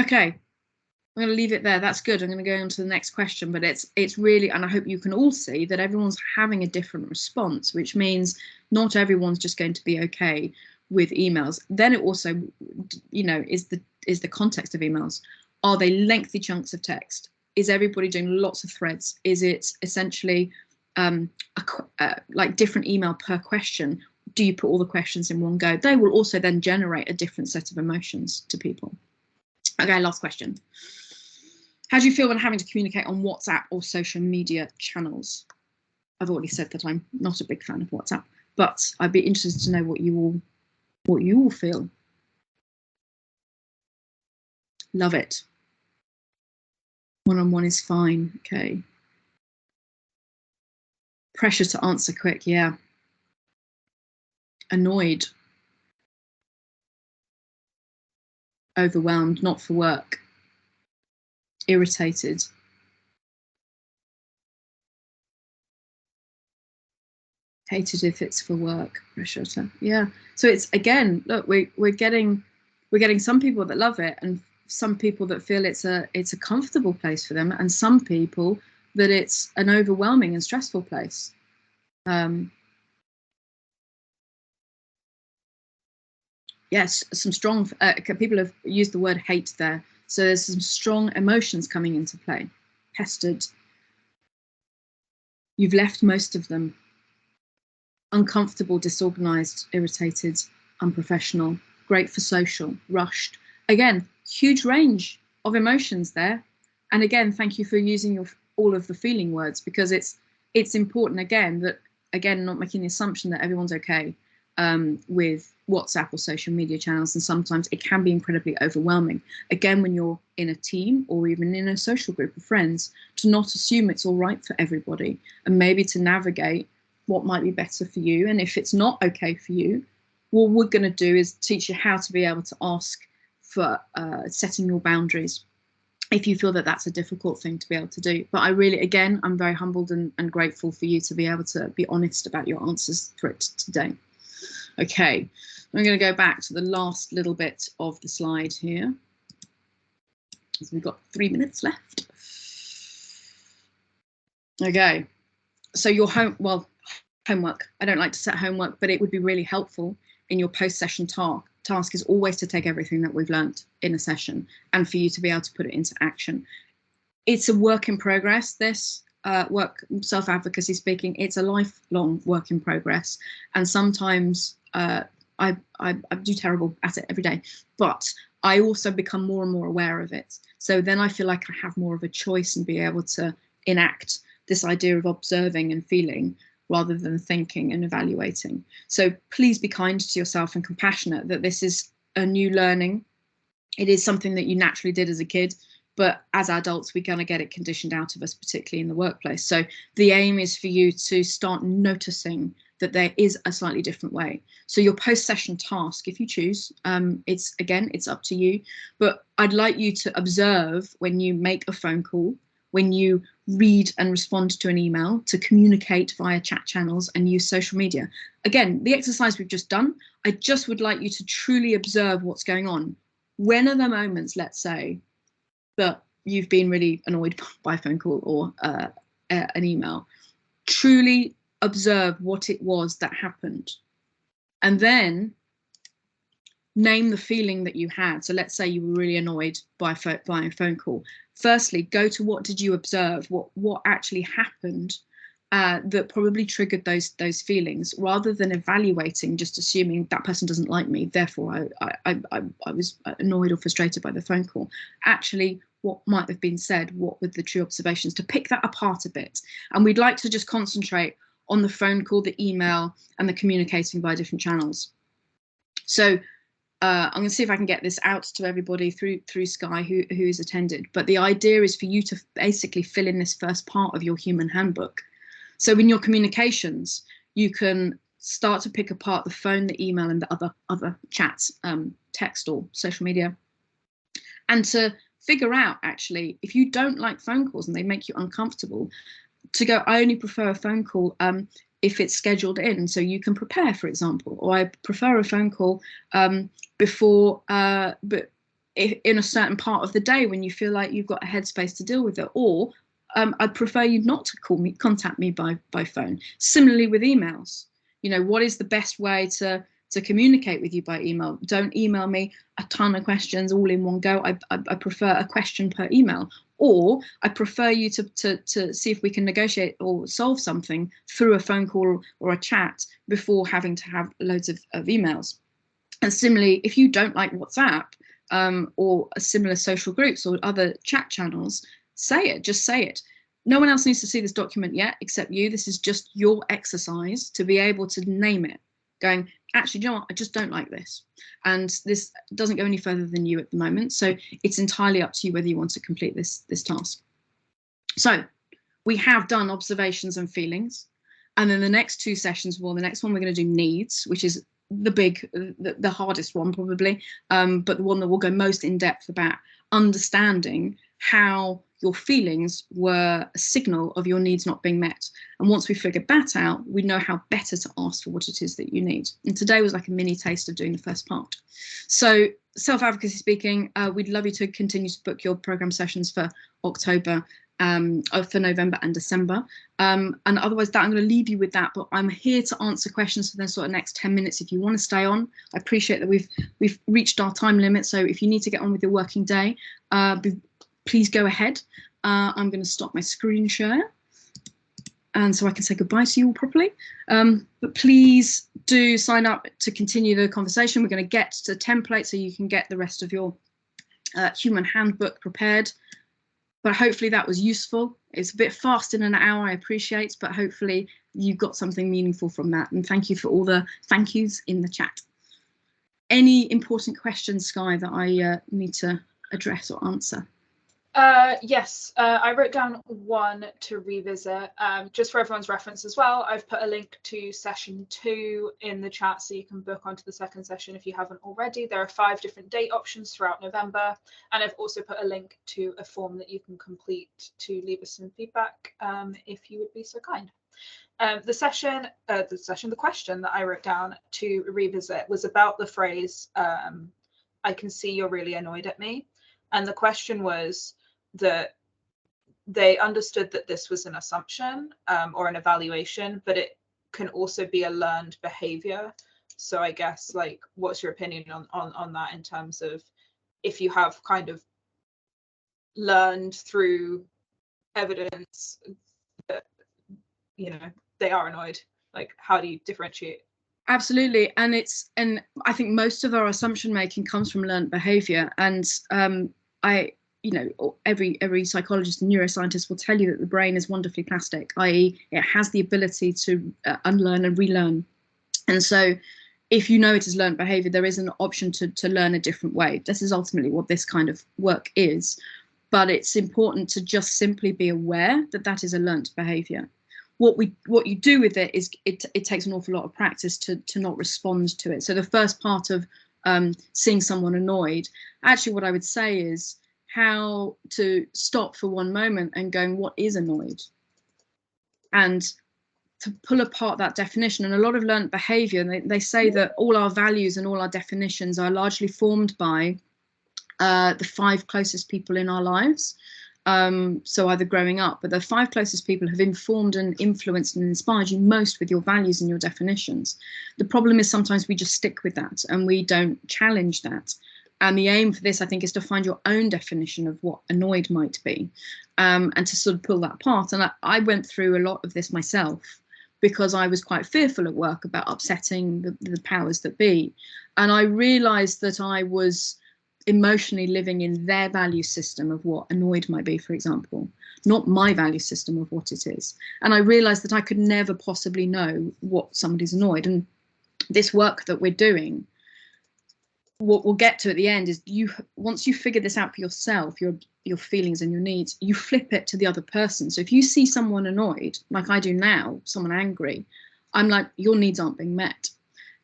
[SPEAKER 1] okay, I'm going to leave it there. That's good. I'm going to go on to the next question, but it's really, and I hope you can all see that everyone's having a different response, which means not everyone's just going to be okay with emails. Then it also, you know, is the context of emails. Are they lengthy chunks of text? Is everybody doing lots of threads? Is it essentially like different email per question? Do you put all the questions in one go? They will also then generate a different set of emotions to people. Okay, last question. How do you feel when having to communicate on WhatsApp or social media channels? I've already said that I'm not a big fan of WhatsApp, but I'd be interested to know what you all feel. Love it. One-on-one is fine. Okay. Pressure to answer quick. Yeah. Annoyed. Overwhelmed. Not for work. Irritated. Hated if it's for work. Pressure to, yeah. So it's, again, look, we're getting some people that love it, and some people that feel it's a comfortable place for them, and some people that it's an overwhelming and stressful place. Yes, some strong people have used the word hate there. So there's some strong emotions coming into play. Pestered. You've left most of them. uncomfortable, disorganized, irritated, unprofessional, great for social, rushed. Again, huge range of emotions there. And again, thank you for using all of the feeling words, because it's important, again, that, again, not making the assumption that everyone's okay with WhatsApp or social media channels, and sometimes it can be incredibly overwhelming. Again, when you're in a team or even in a social group of friends, to not assume it's all right for everybody, and maybe to navigate what might be better for you. And if it's not okay for you, what we're going to do is teach you how to be able to ask for setting your boundaries if you feel that that's a difficult thing to be able to do. But I really, again, I'm very humbled and grateful for you to be able to be honest about your answers for it today. Okay, I'm going to go back to the last little bit of the slide here. So we've got 3 minutes left. Okay, so your homework. I don't like to set homework, but it would be really helpful in your post-session task is always to take everything that we've learned in a session and for you to be able to put it into action. It's a work in progress, this self-advocacy speaking. It's a lifelong work in progress, and sometimes I do terrible at it every day, but I also become more and more aware of it. So then I feel like I have more of a choice and be able to enact this idea of observing and feeling rather than thinking and evaluating. So please be kind to yourself and compassionate that this is a new learning. It is something that you naturally did as a kid, but as adults, we're going to get it conditioned out of us, particularly in the workplace. So the aim is for you to start noticing that there is a slightly different way. So your post-session task, if you choose, it's up to you, but I'd like you to observe when you make a phone call, when you read and respond to an email, to communicate via chat channels and use social media. Again, the exercise we've just done, I just would like you to truly observe what's going on. When are the moments, let's say, that you've been really annoyed by a phone call or an email? Truly observe what it was that happened. And then name the feeling that you had. So let's say you were really annoyed by a phone call. Firstly, go to what did you observe? What actually happened that probably triggered those feelings, rather than evaluating, just assuming that person doesn't like me, therefore I was annoyed or frustrated by the phone call. Actually, what might have been said, what were the true observations, to pick that apart a bit. And we'd like to just concentrate on the phone call, the email, and the communicating via different channels. So I'm going to see if I can get this out to everybody through Sky who's attended. But the idea is for you to basically fill in this first part of your human handbook. So in your communications, you can start to pick apart the phone, the email, and the other chats, text or social media, and to figure out, actually, if you don't like phone calls and they make you uncomfortable, to go, I only prefer a phone call if it's scheduled in, so you can prepare, for example, or I prefer a phone call before, but in a certain part of the day when you feel like you've got a headspace to deal with it, or I'd prefer you not to contact me by phone. Similarly with emails, you know, what is the best way to communicate with you by email? Don't email me a ton of questions all in one go. I prefer a question per email. Or I prefer you to see if we can negotiate or solve something through a phone call or a chat before having to have loads of emails. And similarly, if you don't like WhatsApp or similar social groups or other chat channels, say it, just say it. No one else needs to see this document yet except you. This is just your exercise to be able to name it, going, actually, you know what, I just don't like this. And this doesn't go any further than you at the moment. So it's entirely up to you whether you want to complete this task. So we have done observations and feelings. And then the next two sessions, well, the next one we're going to do needs, which is the hardest one probably, but the one that will go most in depth about understanding how your feelings were a signal of your needs not being met. And once we figured that out, we know how better to ask for what it is that you need. And today was like a mini taste of doing the first part. So self-advocacy speaking, we'd love you to continue to book your program sessions for October, for November and December. And otherwise that, I'm going to leave you with that, but I'm here to answer questions for the sort of next 10 minutes if you want to stay on. I appreciate that we've reached our time limit. So if you need to get on with your working day, please go ahead. I'm going to stop my screen share. and so I can say goodbye to you all properly. But please do sign up to continue the conversation. We're going to get to template so you can get the rest of your human handbook prepared. But hopefully that was useful. It's a bit fast in an hour, I appreciate, but hopefully you got something meaningful from that. And thank you for all the thank yous in the chat. Any important questions, Sky, that I need to address or answer?
[SPEAKER 2] Yes, I wrote down one to revisit. Just for everyone's reference as well, I've put a link to session 2 in the chat so you can book onto the second session if you haven't already. There are 5 different date options throughout November, and I've also put a link to a form that you can complete to leave us some feedback if you would be so kind. The question that I wrote down to revisit was about the phrase, I can see you're really annoyed at me. And the question was that they understood that this was an assumption or an evaluation, but it can also be a learned behavior. So I guess, like, what's your opinion on that in terms of if you have kind of learned through evidence that, you know, they are annoyed, like, how do you differentiate?
[SPEAKER 1] Absolutely. And I think most of our assumption making comes from learned behavior. And every psychologist and neuroscientist will tell you that the brain is wonderfully plastic, i.e. it has the ability to unlearn and relearn. And so if you know it is learned behavior, there is an option to learn a different way. This is ultimately what this kind of work is. But it's important to just simply be aware that that is a learned behavior. What you do with it is it takes an awful lot of practice to not respond to it. So the first part of seeing someone annoyed, actually what I would say is how to stop for one moment and going, what is annoyed? And to pull apart that definition. And a lot of learned behavior, they say that all our values and all our definitions are largely formed by the 5 closest people in our lives. So either growing up, but the 5 closest people have informed and influenced and inspired you most with your values and your definitions. The problem is sometimes we just stick with that and we don't challenge that. And the aim for this, I think, is to find your own definition of what annoyed might be, and to sort of pull that apart. And I went through a lot of this myself because I was quite fearful at work about upsetting the powers that be. And I realized that I was emotionally living in their value system of what annoyed might be, for example, not my value system of what it is. And I realized that I could never possibly know what somebody's annoyed. And this work that we're doing, what we'll get to at the end is once you figure this out for yourself, your feelings and your needs, you flip it to the other person. So if you see someone annoyed, like I do now, someone angry, I'm like, your needs aren't being met.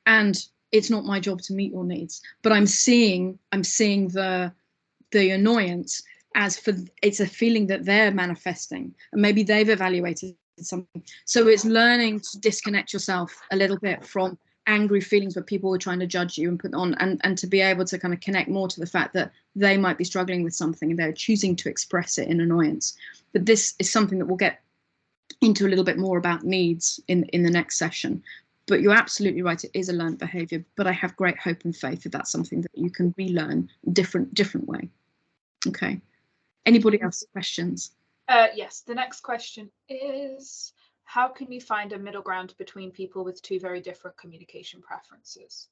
[SPEAKER 1] And it's not my job to meet your needs, but I'm seeing the annoyance as it's a feeling that they're manifesting, and maybe they've evaluated something. So it's learning to disconnect yourself a little bit from angry feelings where people are trying to judge you and put on, and to be able to kind of connect more to the fact that they might be struggling with something and they're choosing to express it in annoyance. But this is something that we'll get into a little bit more about needs in the next session. But you're absolutely right, it is a learned behavior, but I have great hope and faith that that's something that you can relearn different way. Okay. Anybody else questions?
[SPEAKER 2] Yes, the next question is, how can you find a middle ground between people with 2 very different communication preferences?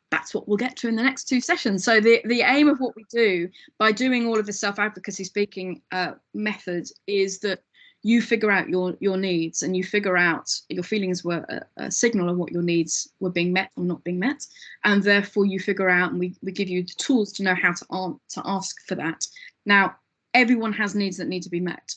[SPEAKER 1] That's what we'll get to in the next 2 sessions. So the aim of what we do by doing all of the self-advocacy speaking methods is that you figure out your needs, and you figure out your feelings were a signal of what your needs were being met or not being met. And therefore you figure out, and we give you the tools to know how to ask for that. Now, everyone has needs that need to be met.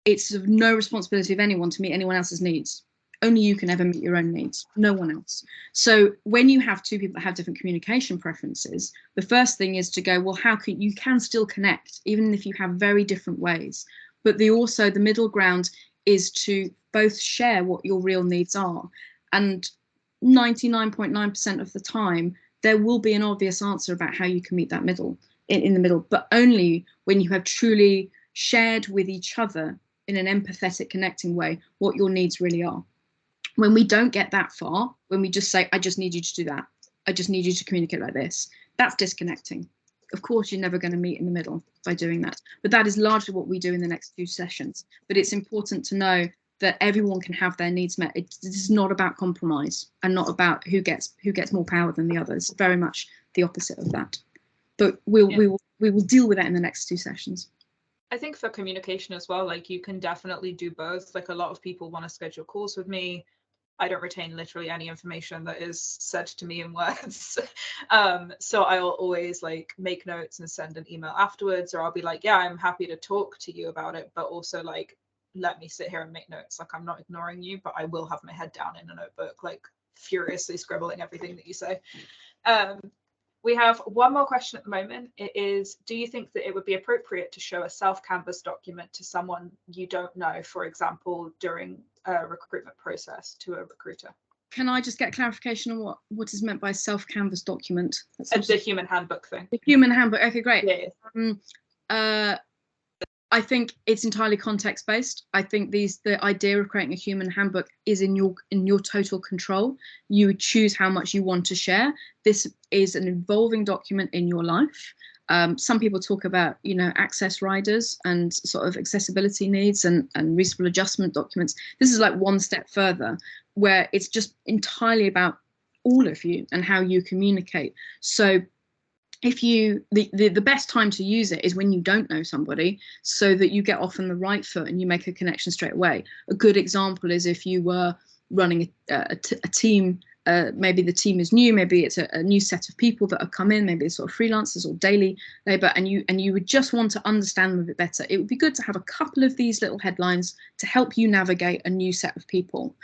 [SPEAKER 1] It's of no responsibility of anyone to meet anyone else's needs. Only you can ever meet your own needs, no one else. So when you have 2 people that have different communication preferences, the first thing is to go, well, you can still connect, even if you have very different ways. But the middle ground is to both share what your real needs are. And 99.9% of the time, there will be an obvious answer about how you can meet that in the middle, but only when you have truly shared with each other in an empathetic, connecting way what your needs really are. When we don't get that far, when we just say, I just need you to do that, I just need you to communicate like this, that's disconnecting. Of course, you're never going to meet in the middle by doing that. But that is largely what we do in the next 2 sessions. But it's important to know that everyone can have their needs met. It's not about compromise and not about who gets more power than the others. Very much the opposite of that. But we will deal with that in the next 2 sessions.
[SPEAKER 2] I think for communication as well, like you can definitely do both. Like a lot of people want to schedule calls with me. I don't retain literally any information that is said to me in words. So I'll always like make notes and send an email afterwards, or I'll be like, yeah, I'm happy to talk to you about it, but also like, let me sit here and make notes. Like I'm not ignoring you, but I will have my head down in a notebook, like furiously scribbling everything that you say. We have one more question at the moment. It is, do you think that it would be appropriate to show a self-canvas document to someone you don't know, for example, during a recruitment process to a recruiter?
[SPEAKER 1] Can I just get clarification on what is meant by self-canvas document?
[SPEAKER 2] That's the human handbook thing.
[SPEAKER 1] The human handbook. Okay, great.
[SPEAKER 2] Yeah.
[SPEAKER 1] I think it's entirely context-based. I think the idea of creating a human handbook is in your total control. You choose how much you want to share. This is an evolving document in your life. Some people talk about, access riders and sort of accessibility needs and reasonable adjustment documents. This is like one step further, where it's just entirely about all of you and how you communicate. So if the best time to use it is when you don't know somebody, so that you get off on the right foot and you make a connection straight away. A good example is if you were running a team, maybe the team is new, maybe it's a new set of people that have come in, maybe it's sort of freelancers or daily labor, and you would just want to understand them a bit better. It would be good to have a couple of these little headlines to help you navigate a new set of people.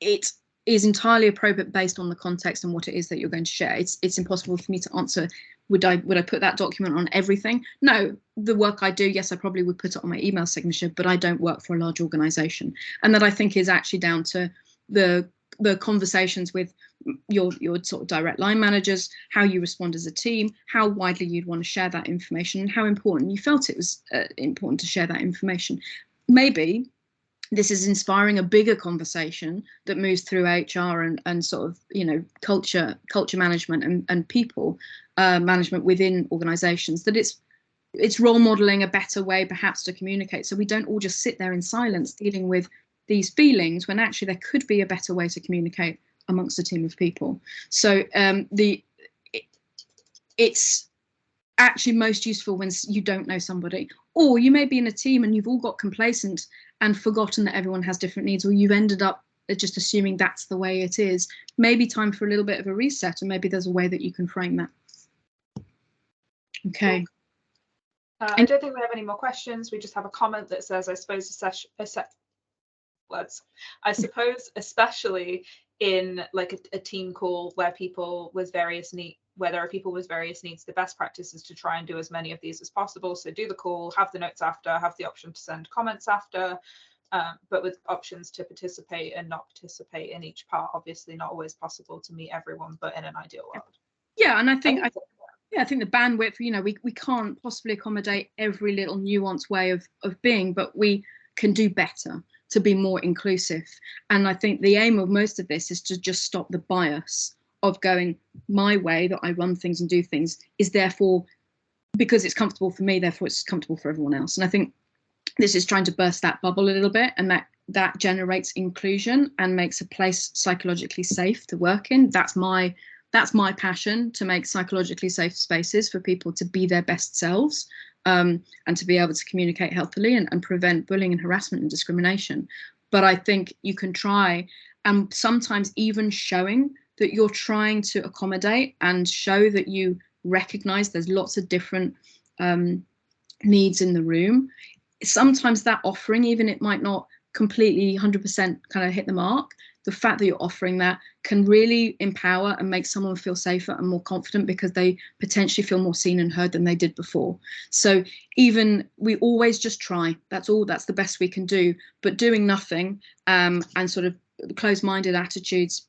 [SPEAKER 1] It is entirely appropriate based on the context and what it is that you're going to share. It's impossible for me to answer, would I put that document on everything? No, the work I do, yes, I probably would put it on my email signature, but I don't work for a large organization. And that I think is actually down to the conversations with your sort of direct line managers, how you respond as a team, how widely you'd want to share that information, and how important you felt it was important to share that information. Maybe this is inspiring a bigger conversation that moves through HR and sort of, culture management and people management within organizations, that it's role modeling a better way perhaps to communicate. So we don't all just sit there in silence dealing with these feelings, when actually there could be a better way to communicate amongst a team of people. So it's actually most useful when you don't know somebody, or you may be in a team and you've all got complacent and forgotten that everyone has different needs, or you've ended up just assuming that's the way it is. Maybe time for a little bit of a reset, and maybe there's a way that you can frame that. Okay.
[SPEAKER 2] I don't think we have any more questions. We just have a comment that says, I suppose especially in like a team call where people with various needs, where there are people with various needs, the best practice is to try and do as many of these as possible. So do the call, have the notes after, have the option to send comments after, but with options to participate and not participate in each part. Obviously not always possible to meet everyone, but in an ideal world.
[SPEAKER 1] Yeah, and I think the bandwidth, we can't possibly accommodate every little nuanced way of being, but we can do better to be more inclusive. And I think the aim of most of this is to just stop the bias of going, my way that I run things and do things is therefore, because it's comfortable for me, therefore it's comfortable for everyone else. And I think this is trying to burst that bubble a little bit, and that generates inclusion and makes a place psychologically safe to work in. That's my passion, to make psychologically safe spaces for people to be their best selves, and to be able to communicate healthily and prevent bullying and harassment and discrimination. But I think you can try, and sometimes even showing that you're trying to accommodate and show that you recognize there's lots of different needs in the room. Sometimes that offering, even it might not completely 100% kind of hit the mark, the fact that you're offering that can really empower and make someone feel safer and more confident, because they potentially feel more seen and heard than they did before. So even we always just try, that's the best we can do. But doing nothing and sort of closed-minded attitudes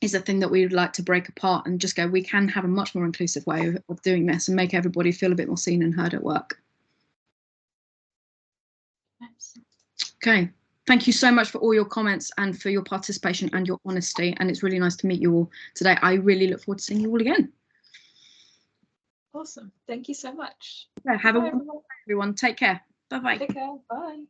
[SPEAKER 1] is a thing that we would like to break apart and just go, we can have a much more inclusive way of doing this and make everybody feel a bit more seen and heard at work. Okay. Thank you so much for all your comments and for your participation and your honesty. And it's really nice to meet you all today. I really look forward to seeing you all again.
[SPEAKER 2] Awesome. Thank you so much.
[SPEAKER 1] Yeah, have a wonderful day, everyone. Take care. Bye-bye.
[SPEAKER 2] Take care. Bye.